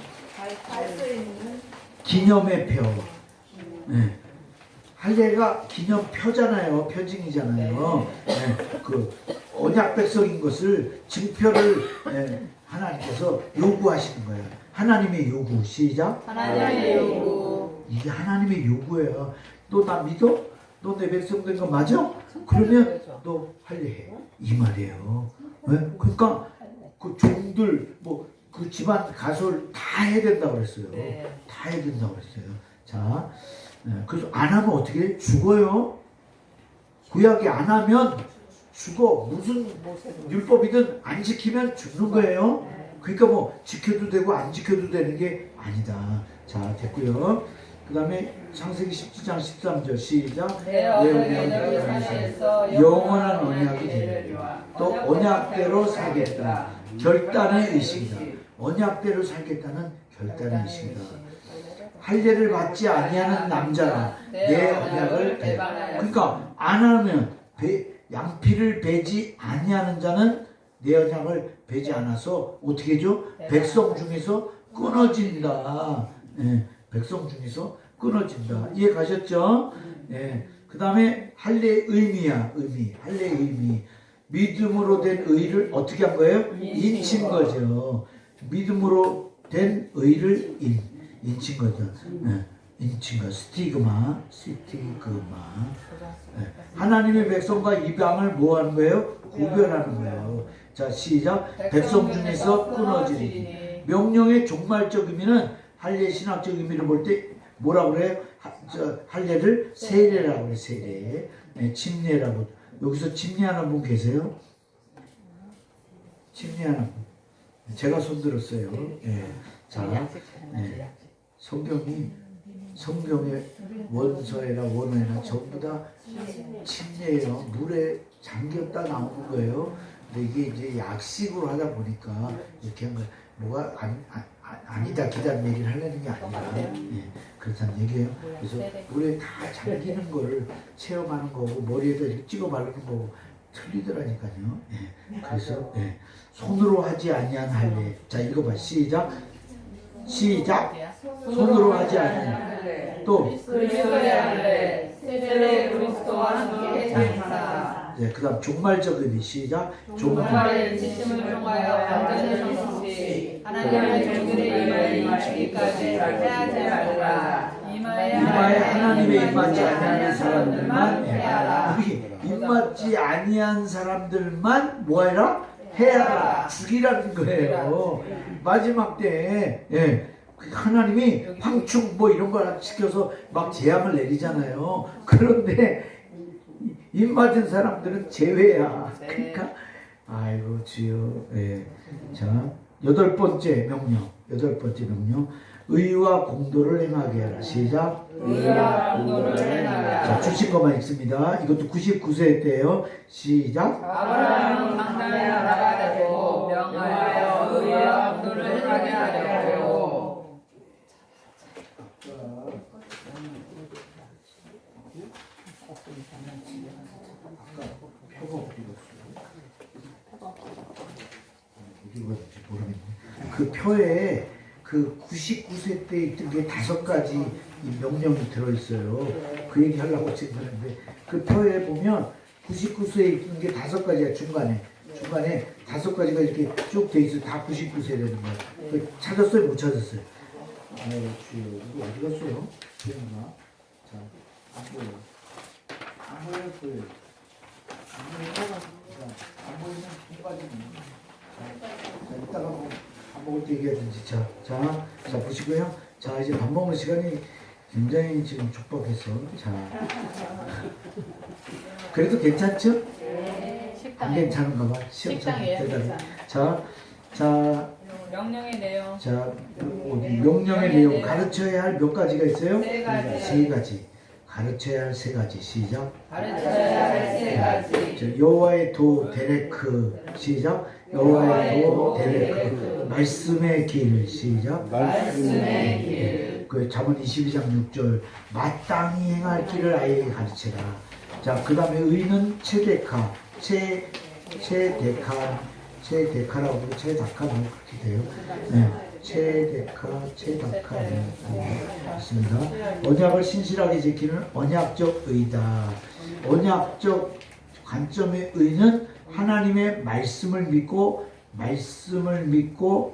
기념의 표. 할례가 기념표잖아요. 표징이잖아요. 그 언약 백성인 것을 증표를 하나님께서 요구하시는 거예요. 하나님의 요구. 시작. 하나님의 요구. 이게 하나님의 요구예요. 너 나 믿어? 너 내 백성 된 거 맞아? 그러면 너 할례해. 이 말이에요. 그러니까 그 종들 뭐 그 집안 가솔 다 해야 된다고 그랬어요. 다 해야 된다고 그랬어요. 자, 그래서 안 하면 어떻게 해? 죽어요. 구약이 안 하면 죽어. 무슨 율법이든 안 지키면 죽는 거예요. 그러니까 뭐 지켜도 되고 안 지켜도 되는 게 아니다. 자, 됐고요. 그 다음에 창세기 17장 13절 시작. 내 언약을 산에서 영원한 언약이 되리라. 또 언약대로 살겠다. 결단의 의식이다. 언약대로 살겠다는 결단의 의식이다. 할례를 받지 아니하는 남자가 내 언약을 배. 그러니까 안 하면 양피를 베지 아니하는 자는 내 언약을 베지 않아서 어떻게 해줘? 백성 중에서 끊어진다. 백성 중에서 끊어진다. 이해 가셨죠? 그 다음에 할례의 의미야. 할례의 의미. 믿음으로 된 의를 어떻게 한 거예요? 인친 거죠. 믿음으로 된 의를 인친 거죠. 네. 인친 거. 스티그마. 네. 하나님의 백성과 이방을 뭐 하는 거예요? 구별하는 거예요. 자, 시작. 백성 중에서 끊어지리니. 명령의 종말적 의미는 할례 신학적 의미를 볼 때 뭐라고 그래요? 할례를 세례라고 그래요. 세례. 네, 침례라고. 여기서 침례하는 분 계세요? 침례하는 분. 제가 손들었어요. 네. 자, 네. 성경의 원서에나 원어에나 전부 다 침례예요. 물에 잠겼다 나오는 거예요. 근데 이게 이제 약식으로 하다 보니까 이렇게 한 거, 뭐가 아니다 기다린 얘기를 하려는 게 아니라, 예, 그렇다는 얘기예요. 그래서 물에 다 잠기는 거를 체험하는 거고, 머리에다 이렇게 찍어 바르는 거고, 틀리더라니까요. 예, 그래서, 예, 손으로 하지 아니한 할례. 자, 읽어봐. 시작. 손으로 하지 아니한. 또. 그리스도의 할례 세례 그리스도와 함께 행하라. 네, 그 다음 종말적 의미. 시작. 종말의 인치심을 통하여 완전히 성취 하나님의 종들의 임하에 이르기까지 해야지 말라. 이마에 하나님의 입맞지 아니하는 사람들만 해하라. 입맞지 아니한 사람들만 뭐해라? 해하라. 죽이라는 거예요. 마지막 때에, 예, 하나님이 황충 뭐 이런 걸 시켜서 막 재앙을 내리잖아요. 그런데 입 맞은 사람들은 제외야. 그러니까 아이고 주여. 예. 자, 여덟 번째 명령. 의와 공도를 행하게 하라. 시작. 의와 공도를 행하라. 자, 주신 것만 읽습니다. 이것도 99세 때예요. 시작. 아브라함은 강단에 나가야 되고 명하여 의와 공도를 행하게 하려고. 표가 어디 갔어요? 어디 갔는지 모르겠네. 그 표에 그 99세 때 있던 게 5가지 이 명령이 들어있어요. 그 얘기 하려고 지금 하는데 그 표에 보면 99세에 있던 게 5가지야. 중간에 5가지가 이렇게 쭉 돼 있어. 다 99세 되는 거야. 그 찾았어요? 못 찾았어요? 아유 주여, 이거 어디 갔어요? 기억나? 자, 안 보여. 안 보일 거예요. 안 보이면 통과지네. 자, 이따가 뭐 밥 먹을 때 얘기하든지. 자, 보시고요. 자, 이제 밥 먹는 시간이 굉장히 지금 촉박해서. 자, 그래도 괜찮죠? 안 괜찮은가 봐. 식당이에요. 자, 명령의 내용. 자, 어디 명령의 내용 가르쳐야 할 몇 가지가 있어요? 세 가지. 가르쳐야 할 3가지. 시작. 가르쳐야 할 3가지. 여호와의 도 데레크. 시작. 여호와의 도 데레크. 말씀의 길. 시작. 말씀의 길. 그 잠언 22장 6절. 마땅히 행할 길을 아이에게 가르쳐라. 자, 그 다음에 의는 체데카. 체데카라고 부르고 체다카 뭐 그렇게 돼요. 네. 체다카 있습니다. 언약을 신실하게 지키는 언약적 의다. 언약적 관점의 의는 하나님의 말씀을 믿고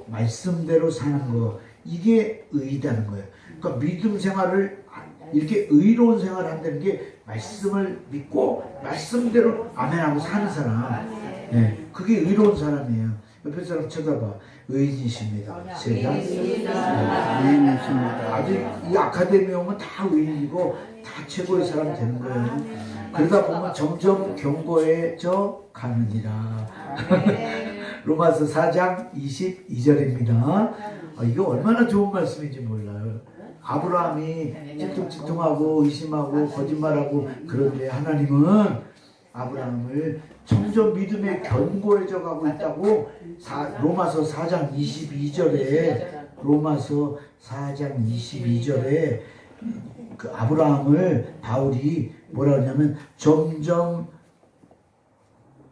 말씀대로 사는 거. 이게 의다는 거예요. 그러니까 믿음 생활을 이렇게 의로운 생활을 한다는 게 말씀을 믿고 말씀대로 아멘하고 사는 사람. 네, 그게 의로운 사람이에요. 옆에 사람 쳐다봐. 의인이십니다. 세상. 의인이십니다. 아직 이 아카데미 오면 다 의인이고 다 최고의 사람 되는 거예요. 그러다 보면 점점 경고해져 가느니라. 로마서 4장 22절입니다. 이거 얼마나 좋은 말씀인지 몰라요. 아브라함이 찌뚱찌뚱하고 의심하고 거짓말하고 그런데 하나님은 아브라함을 점점 믿음에 견고해져 가고 있다고 로마서 4장 22절에 그 아브라함을 바울이 뭐라 하냐면 점점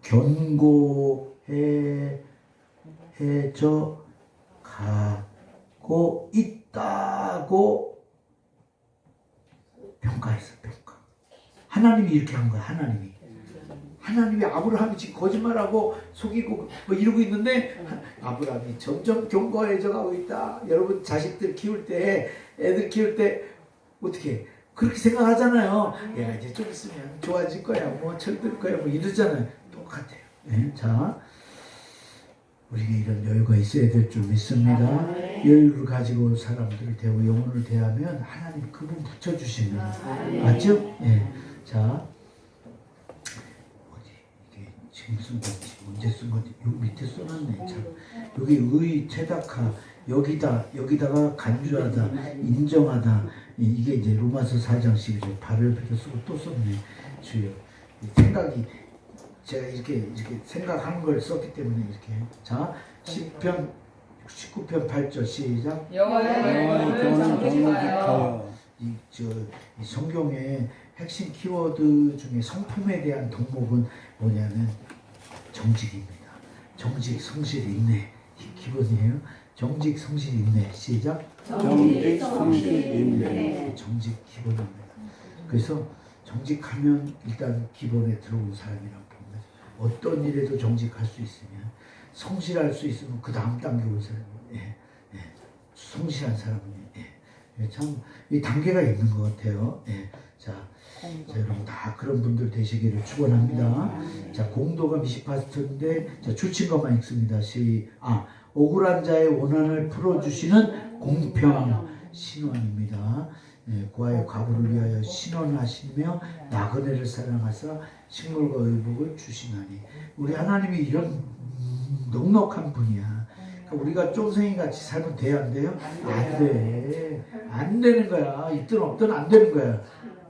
견고해져 가고 있다고 평가했어. 하나님이 이렇게 한 거야. 하나님이 아브라함이 지금 거짓말하고 속이고 뭐 이러고 있는데 아브라함이 점점 견고해져 가고 있다. 여러분 자식들 키울 때 애들 키울 때 어떻게 그렇게 생각하잖아요. 얘가 이제 좀 있으면 좋아질 거야. 뭐 철들 거야. 뭐 이러잖아요. 똑같아요. 네, 자 우리가 이런 여유가 있어야 될 줄 믿습니다. 여유를 가지고 사람들을 대하고 영혼을 대하면 하나님 그분 붙여주십니다. 맞죠? 예. 자 지금 쓴 건지 언제 쓴 건지 여기 밑에 써놨네. 참 여기 의 체다카 여기다가 간주하다 인정하다 이게 이제 로마서 4장 11절 발을 빌어 쓰고 또 썼네. 주여 생각이 제가 이렇게 생각하는 걸 썼기 때문에 이렇게. 자 10편 19편 8절 시작. 저는 정직하여. 이 성경의 핵심 키워드 중에 성품에 대한 덕목은 뭐냐면 정직입니다. 정직, 성실, 인내 이 기본이에요. 정직, 성실, 인내 시작. 정직, 성실, 인내. 정직 기본입니다. 그래서 정직하면 일단 기본에 들어온 사람이라고 봅니다. 어떤 일에도 정직할 수 있으면 성실할 수 있으면 그 다음 단계 온 사람이에요. 예. 성실한 사람이에요. 예. 참 이 단계가 있는 것 같아요. 예. 자, 여러분 다 그런 분들 되시기를 축원합니다. 자, 공도가 미시파스터인데 자, 줄친 것만 읽습니다. 억울한 자의 원한을 풀어주시는 공평 신원입니다. 예, 고아의 과부를 위하여 신원하시며 나그네를 사랑하사 식물과 의복을 주시나니 우리 하나님이 이런 넉넉한 분이야. 그러니까 우리가 쫑생이 같이 살면 돼요, 안 돼요? 안 돼. 안 되는 거야. 있든 없든 안 되는 거야.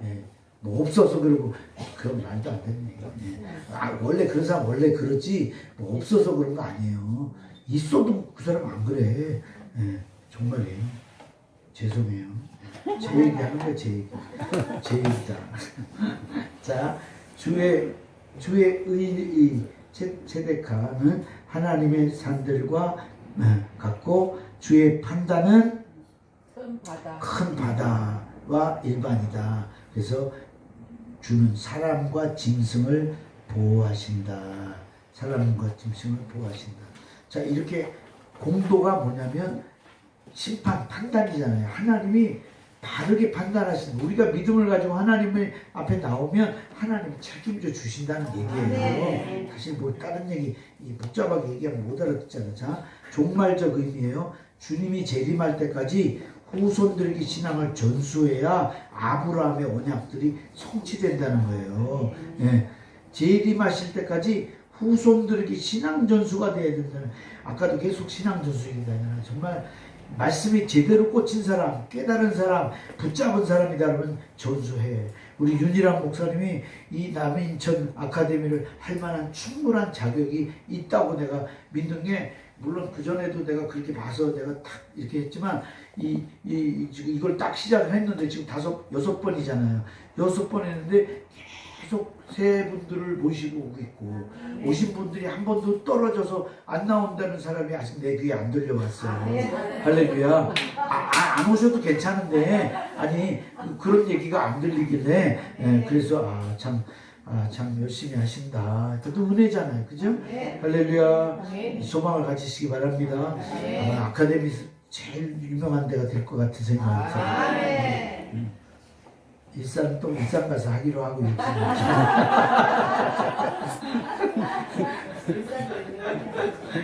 예. 뭐 없어서 그러고 그런 말도 안 되는 얘기야. 예. 원래 그런 사람 원래 그러지 뭐 없어서 그런 거 아니에요. 있어도 그 사람 안 그래. 예. 정말이에요. 죄송해요. 제 얘기하는 거야, 제 얘기. 제 얘기다. 자, 주의 의의 체데카는 하나님의 산들과 같고 주의 판단은 큰 바다와 일반이다. 그래서 주는 사람과 짐승을 보호하신다. 사람과 짐승을 보호하신다. 자, 이렇게 공도가 뭐냐면 심판, 판단이잖아요. 하나님이 바르게 판단하시는, 우리가 믿음을 가지고 하나님의 앞에 나오면 하나님이 책임져 주신다는 얘기예요. 다시 뭐 다른 얘기 복잡하게 얘기하면 못 알아듣잖아요. 자, 종말적 의미예요. 주님이 재림할 때까지 후손들에게 신앙을 전수해야 아브라함의 언약들이 성취된다는 거예요. 예. 재림하실 때까지 후손들에게 신앙 전수가 돼야 된다는, 아까도 계속 신앙 전수 얘기하잖아요. 정말 말씀이 제대로 꽂힌 사람, 깨달은 사람, 붙잡은 사람이다 그러면 전수해. 우리 윤희람 목사님이 이 남인천 아카데미를 할 만한 충분한 자격이 있다고 내가 믿는 게, 물론 그전에도 내가 그렇게 봐서 내가 딱 이렇게 했지만 지금 이걸 딱 시작을 했는데 지금 6번이잖아요. 6번 했는데 계속 새 분들을 모시고 오고 있고, 오신 분들이 한 번도 떨어져서 안 나온다는 사람이 아직 내 귀에 안 들려왔어요. 할렐루야. 안 오셔도 괜찮은데, 아니 그런 얘기가 안 들리길래, 그래서 참 열심히 하신다. 그것도 은혜잖아요. 그죠? 할렐루야. 소망을 가지시기 바랍니다. 아마 아카데미 제일 유명한 데가 될 것 같은 생각이 들어요. 일산 또 일산 가서 하기로 하고 있습니다.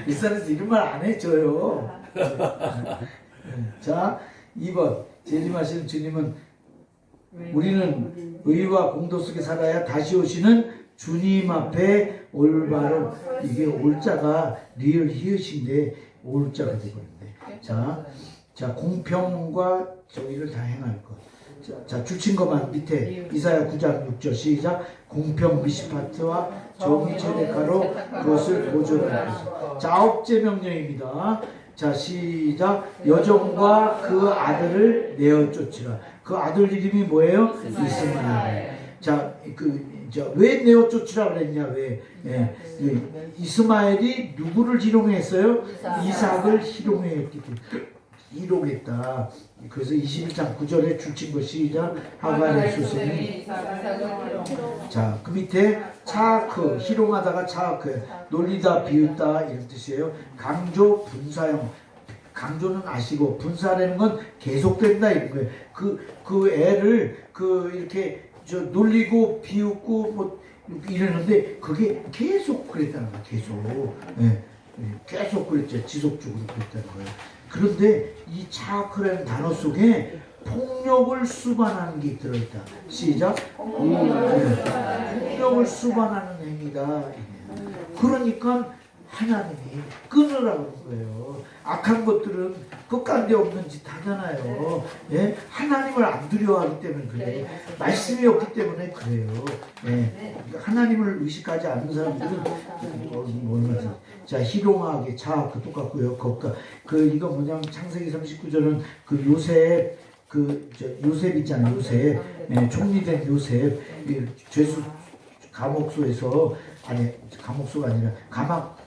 일산에서 이런 말 안 해줘요. 자, 2번 재림하시는 주님은 우리는 의와 공도 속에 살아야 다시 오시는 주님 앞에 올바로, 이게 올자가 리얼 히읗인데 올자가 되거든요. 자, 공평과 정의를 다 행할 것. 자, 줄친 것만 밑에 이사야 9장 6절 시작. 공평 미시파트와 정의 체데카로 그것을 보존할 것이다. 자, 9째 명령입니다. 자, 시작. 여종과 그 아들을 내어 쫓으라. 그 아들 이름이 뭐예요? 이스마엘. 자, 왜 내어 쫓으라 그랬냐? 왜? 이스마엘이 누구를 희롱했어요? 이삭을 희롱했기 때문에. 희롱했다. 그래서 21장 9절에 줄친 거 시작. 하갈의 수생이. 자, 그 밑에 차크, 희롱하다가 차크, 놀리다 비웃다 이런 뜻이에요. 강조 분사형. 강조는 아시고 분사라는 건 계속된다 이런 거예요. 그 애를 이렇게 놀리고 비웃고 뭐 이러는데 그게 계속 그랬다는 거야. 계속. 예, 계속 그랬죠. 지속적으로 그랬다는 거예요. 그런데 이 차크라는 단어 속에 폭력을 수반하는 게 들어있다. 시작. 폭력을 수반하는 행위다. 그러니까 하나님이 끊으라고 그런 거예요. 악한 것들은 끝간데 없는 짓 하잖아요. 예? 하나님을 안 두려워하기 때문에 그래요. 말씀이 없기 때문에 그래요. 예? 하나님을 의식하지 않는 사람들은 자, 희롱하게 차크 똑같고요. 이거 뭐냐면 창세기 39절은 그 요셉 요셉 있잖아요. 요셉 총리된 요셉 죄수 감옥소에서 감옥소가 아니라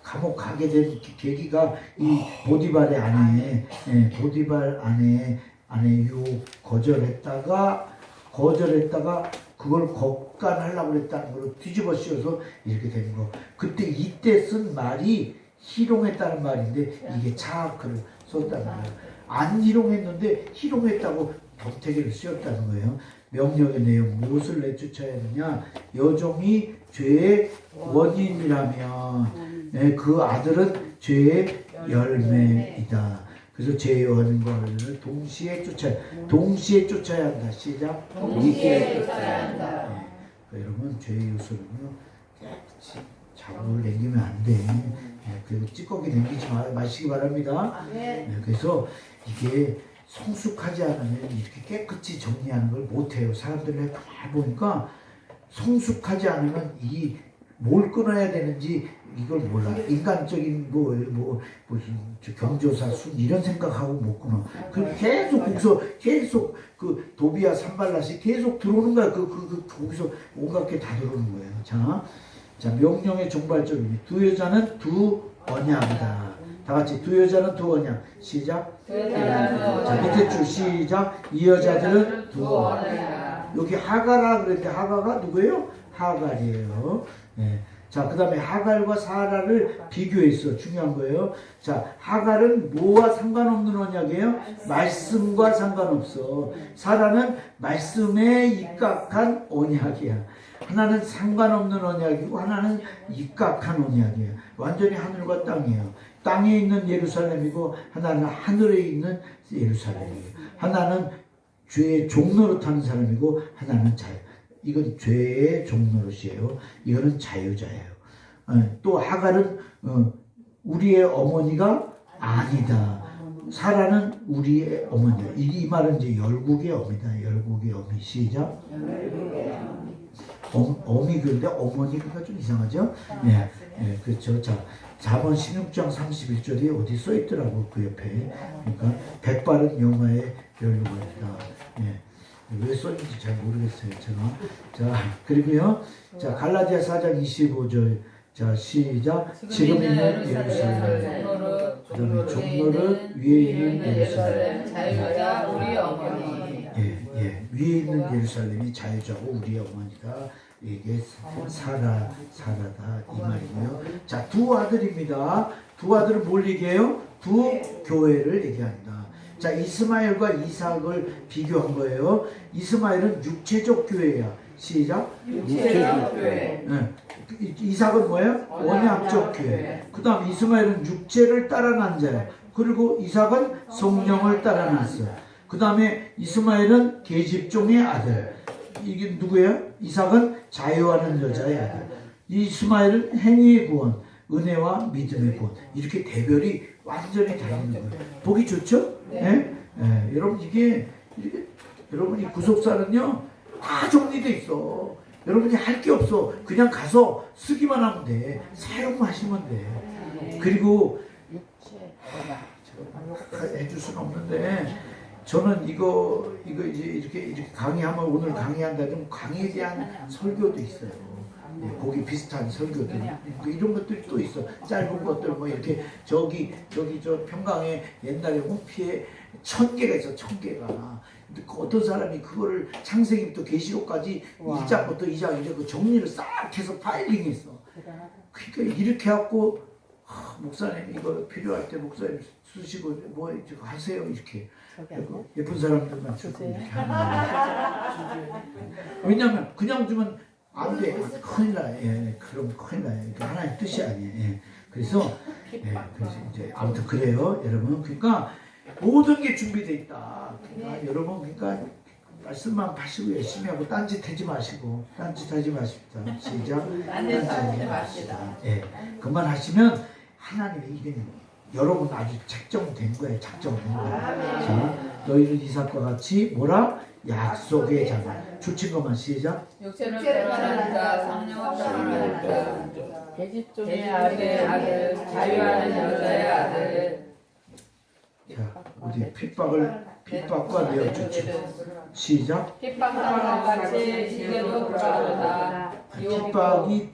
감옥 가게 된 계기가 이 보디발의 아내 보디발 아내 유혹 거절했다가 그걸 겁간하려고 했다는 걸로 뒤집어 씌워서 이렇게 된 거. 그때 이때 쓴 말이 희롱했다는 말인데 이게 차크를 썼다는 거예요. 안 희롱했는데 희롱했다고 덤태기를 씌웠다는 거예요. 명령의 내용 무엇을 내쫓아야 하느냐? 여종이 죄의 원인이라면 그 아들은 죄의 열매이다. 그래서 죄의 원인을 동시에 쫓아야 한다. 시작. 동시에 쫓아야 한다. 여러분 죄의 요소는요 깨끗이 자국을 남기면 안 돼. 그리고 찌꺼기 남기지 마시기 바랍니다. 그래서 이게 성숙하지 않으면 이렇게 깨끗이 정리하는 걸 못해요. 사람들을 가만히 보니까 성숙하지 않으면 뭘 끊어야 되는지 이걸 몰라. 인간적인 무슨 경조사 순 이런 생각하고 못 끊어. 그 계속 거기서 계속 그 도비아 산발라시 계속 들어오는 거야. 거기서 온갖 게 다 들어오는 거예요. 자 명령의 종발적인 두 여자는 두 언약이다. 다 같이 두 여자는 두 언약. 시작. 자 밑에 줄 시작. 이 여자들은 두 언약. 여기 하가라 그랬는데 하가가 누구예요? 하갈이에요. 네. 자, 그 다음에 하갈과 사라를 비교했어. 중요한 거예요. 자, 하갈은 뭐와 상관없는 언약이에요? 말씀과 상관없어. 사라는 말씀에 입각한 언약이야. 하나는 상관없는 언약이고 하나는 입각한 언약이에요. 완전히 하늘과 땅이에요. 땅에 있는 예루살렘이고 하나는 하늘에 있는 예루살렘이에요. 하나는 죄의 종노릇 하는 사람이고 하나는 자유. 이건 죄의 종노릇이에요. 이거는 자유자예요. 또 하갈은 우리의 어머니가 아니다. 사라는 우리의 어머니다. 이 말은 이제 열국의 어미다. 열국의 어미. 시작. 어미 그런데 어머니가 좀 이상하죠? 네, 그렇죠. 자, 4번 16장 31절이 어디 써 있더라고 그 옆에. 그러니까 백발은 영화의 열국이다. 네. 왜 썼는지 잘 모르겠어요, 제가. 자, 그리고요. 자, 갈라디아 4장 25절. 자, 시작. 지금 있는 예루살렘. 그 다음에 종로를 위에 있는 예루살렘. 자유자 우리 어머니. 위에 있는 예루살렘이 자유자고 우리의 어머니다. 이게 사라다 이 말이고요. 자, 두 아들입니다. 두 아들은 뭘 얘기해요? 두 교회를 얘기합니다. 자, 이스마엘과 이삭을 비교한 거예요. 이스마엘은 육체적 교회야. 시작. 육체적 교회. 이삭은 뭐예요? 언약적 교회. 그 다음 이스마엘은 육체를 따라 난 자예요. 그리고 이삭은 성령을 따라 났어요. 그 다음에 이스마엘은 계집종의 아들. 이게 누구예요? 이삭은 자유하는 여자의 아들. 이스마엘은 행위의 구원, 은혜와 믿음의 구원. 이렇게 대별이 완전히 다르는 거예요. 보기 좋죠? 네? 여러분 여러분 이 구속사는요 다 정리돼 있어. 여러분이 할 게 없어. 그냥 가서 쓰기만 하면 돼. 사용하시면 돼. 그리고 제가 해줄 수는 없는데 저는 이거 이제 이렇게 강의하면 오늘 강의한다 좀 강의에 대한 설교도 있어요. 거기 비슷한 설교들 이런 것들이 또 있어. 짧은 것들 뭐 이렇게 저기 저 평강에 옛날에 홍피에 1000개가 있어. 1000개가. 근데 그 어떤 사람이 그거를 창세기부터 계시록까지 1장부터 2장 이제 그 정리를 싹 해서 파일링했어. 그러니까 이렇게 해갖고 목사님 이거 필요할 때 목사님 쓰시고 뭐 이거 하세요 이렇게. 예쁜 사람들만 주고 이렇게 하는 거예요. 왜냐면 그냥 주면 안 돼. 큰일 나. 예, 그럼 큰일 나요. 이게 하나의 뜻이 아니에요. 예. 그래서 그래서 이제 아무튼 그래요, 여러분. 그러니까 모든 게 준비돼 있다. 그러니까 여러분 그러니까 말씀만 파시고 열심히 하고 딴짓하지 마시고 딴짓하지 마십시다. 시작. 딴짓하지 마시다. 예, 그만 하시면 하나님이 이게 여러분 아주 책정된 거예요. 작정된 거예요. 자, 너희는 이삭과 같이 뭐라? 약속의 자가. 주친 것만 시작. 육체를 변화하는 자, 성령을 변화하는 자, 계집종의 아들, 자유하는 여자의 아들. 자, 어디 핍박과 내어 주치. 시작. 핍박하는 것 같이 지게도 돌아오다. 핍박이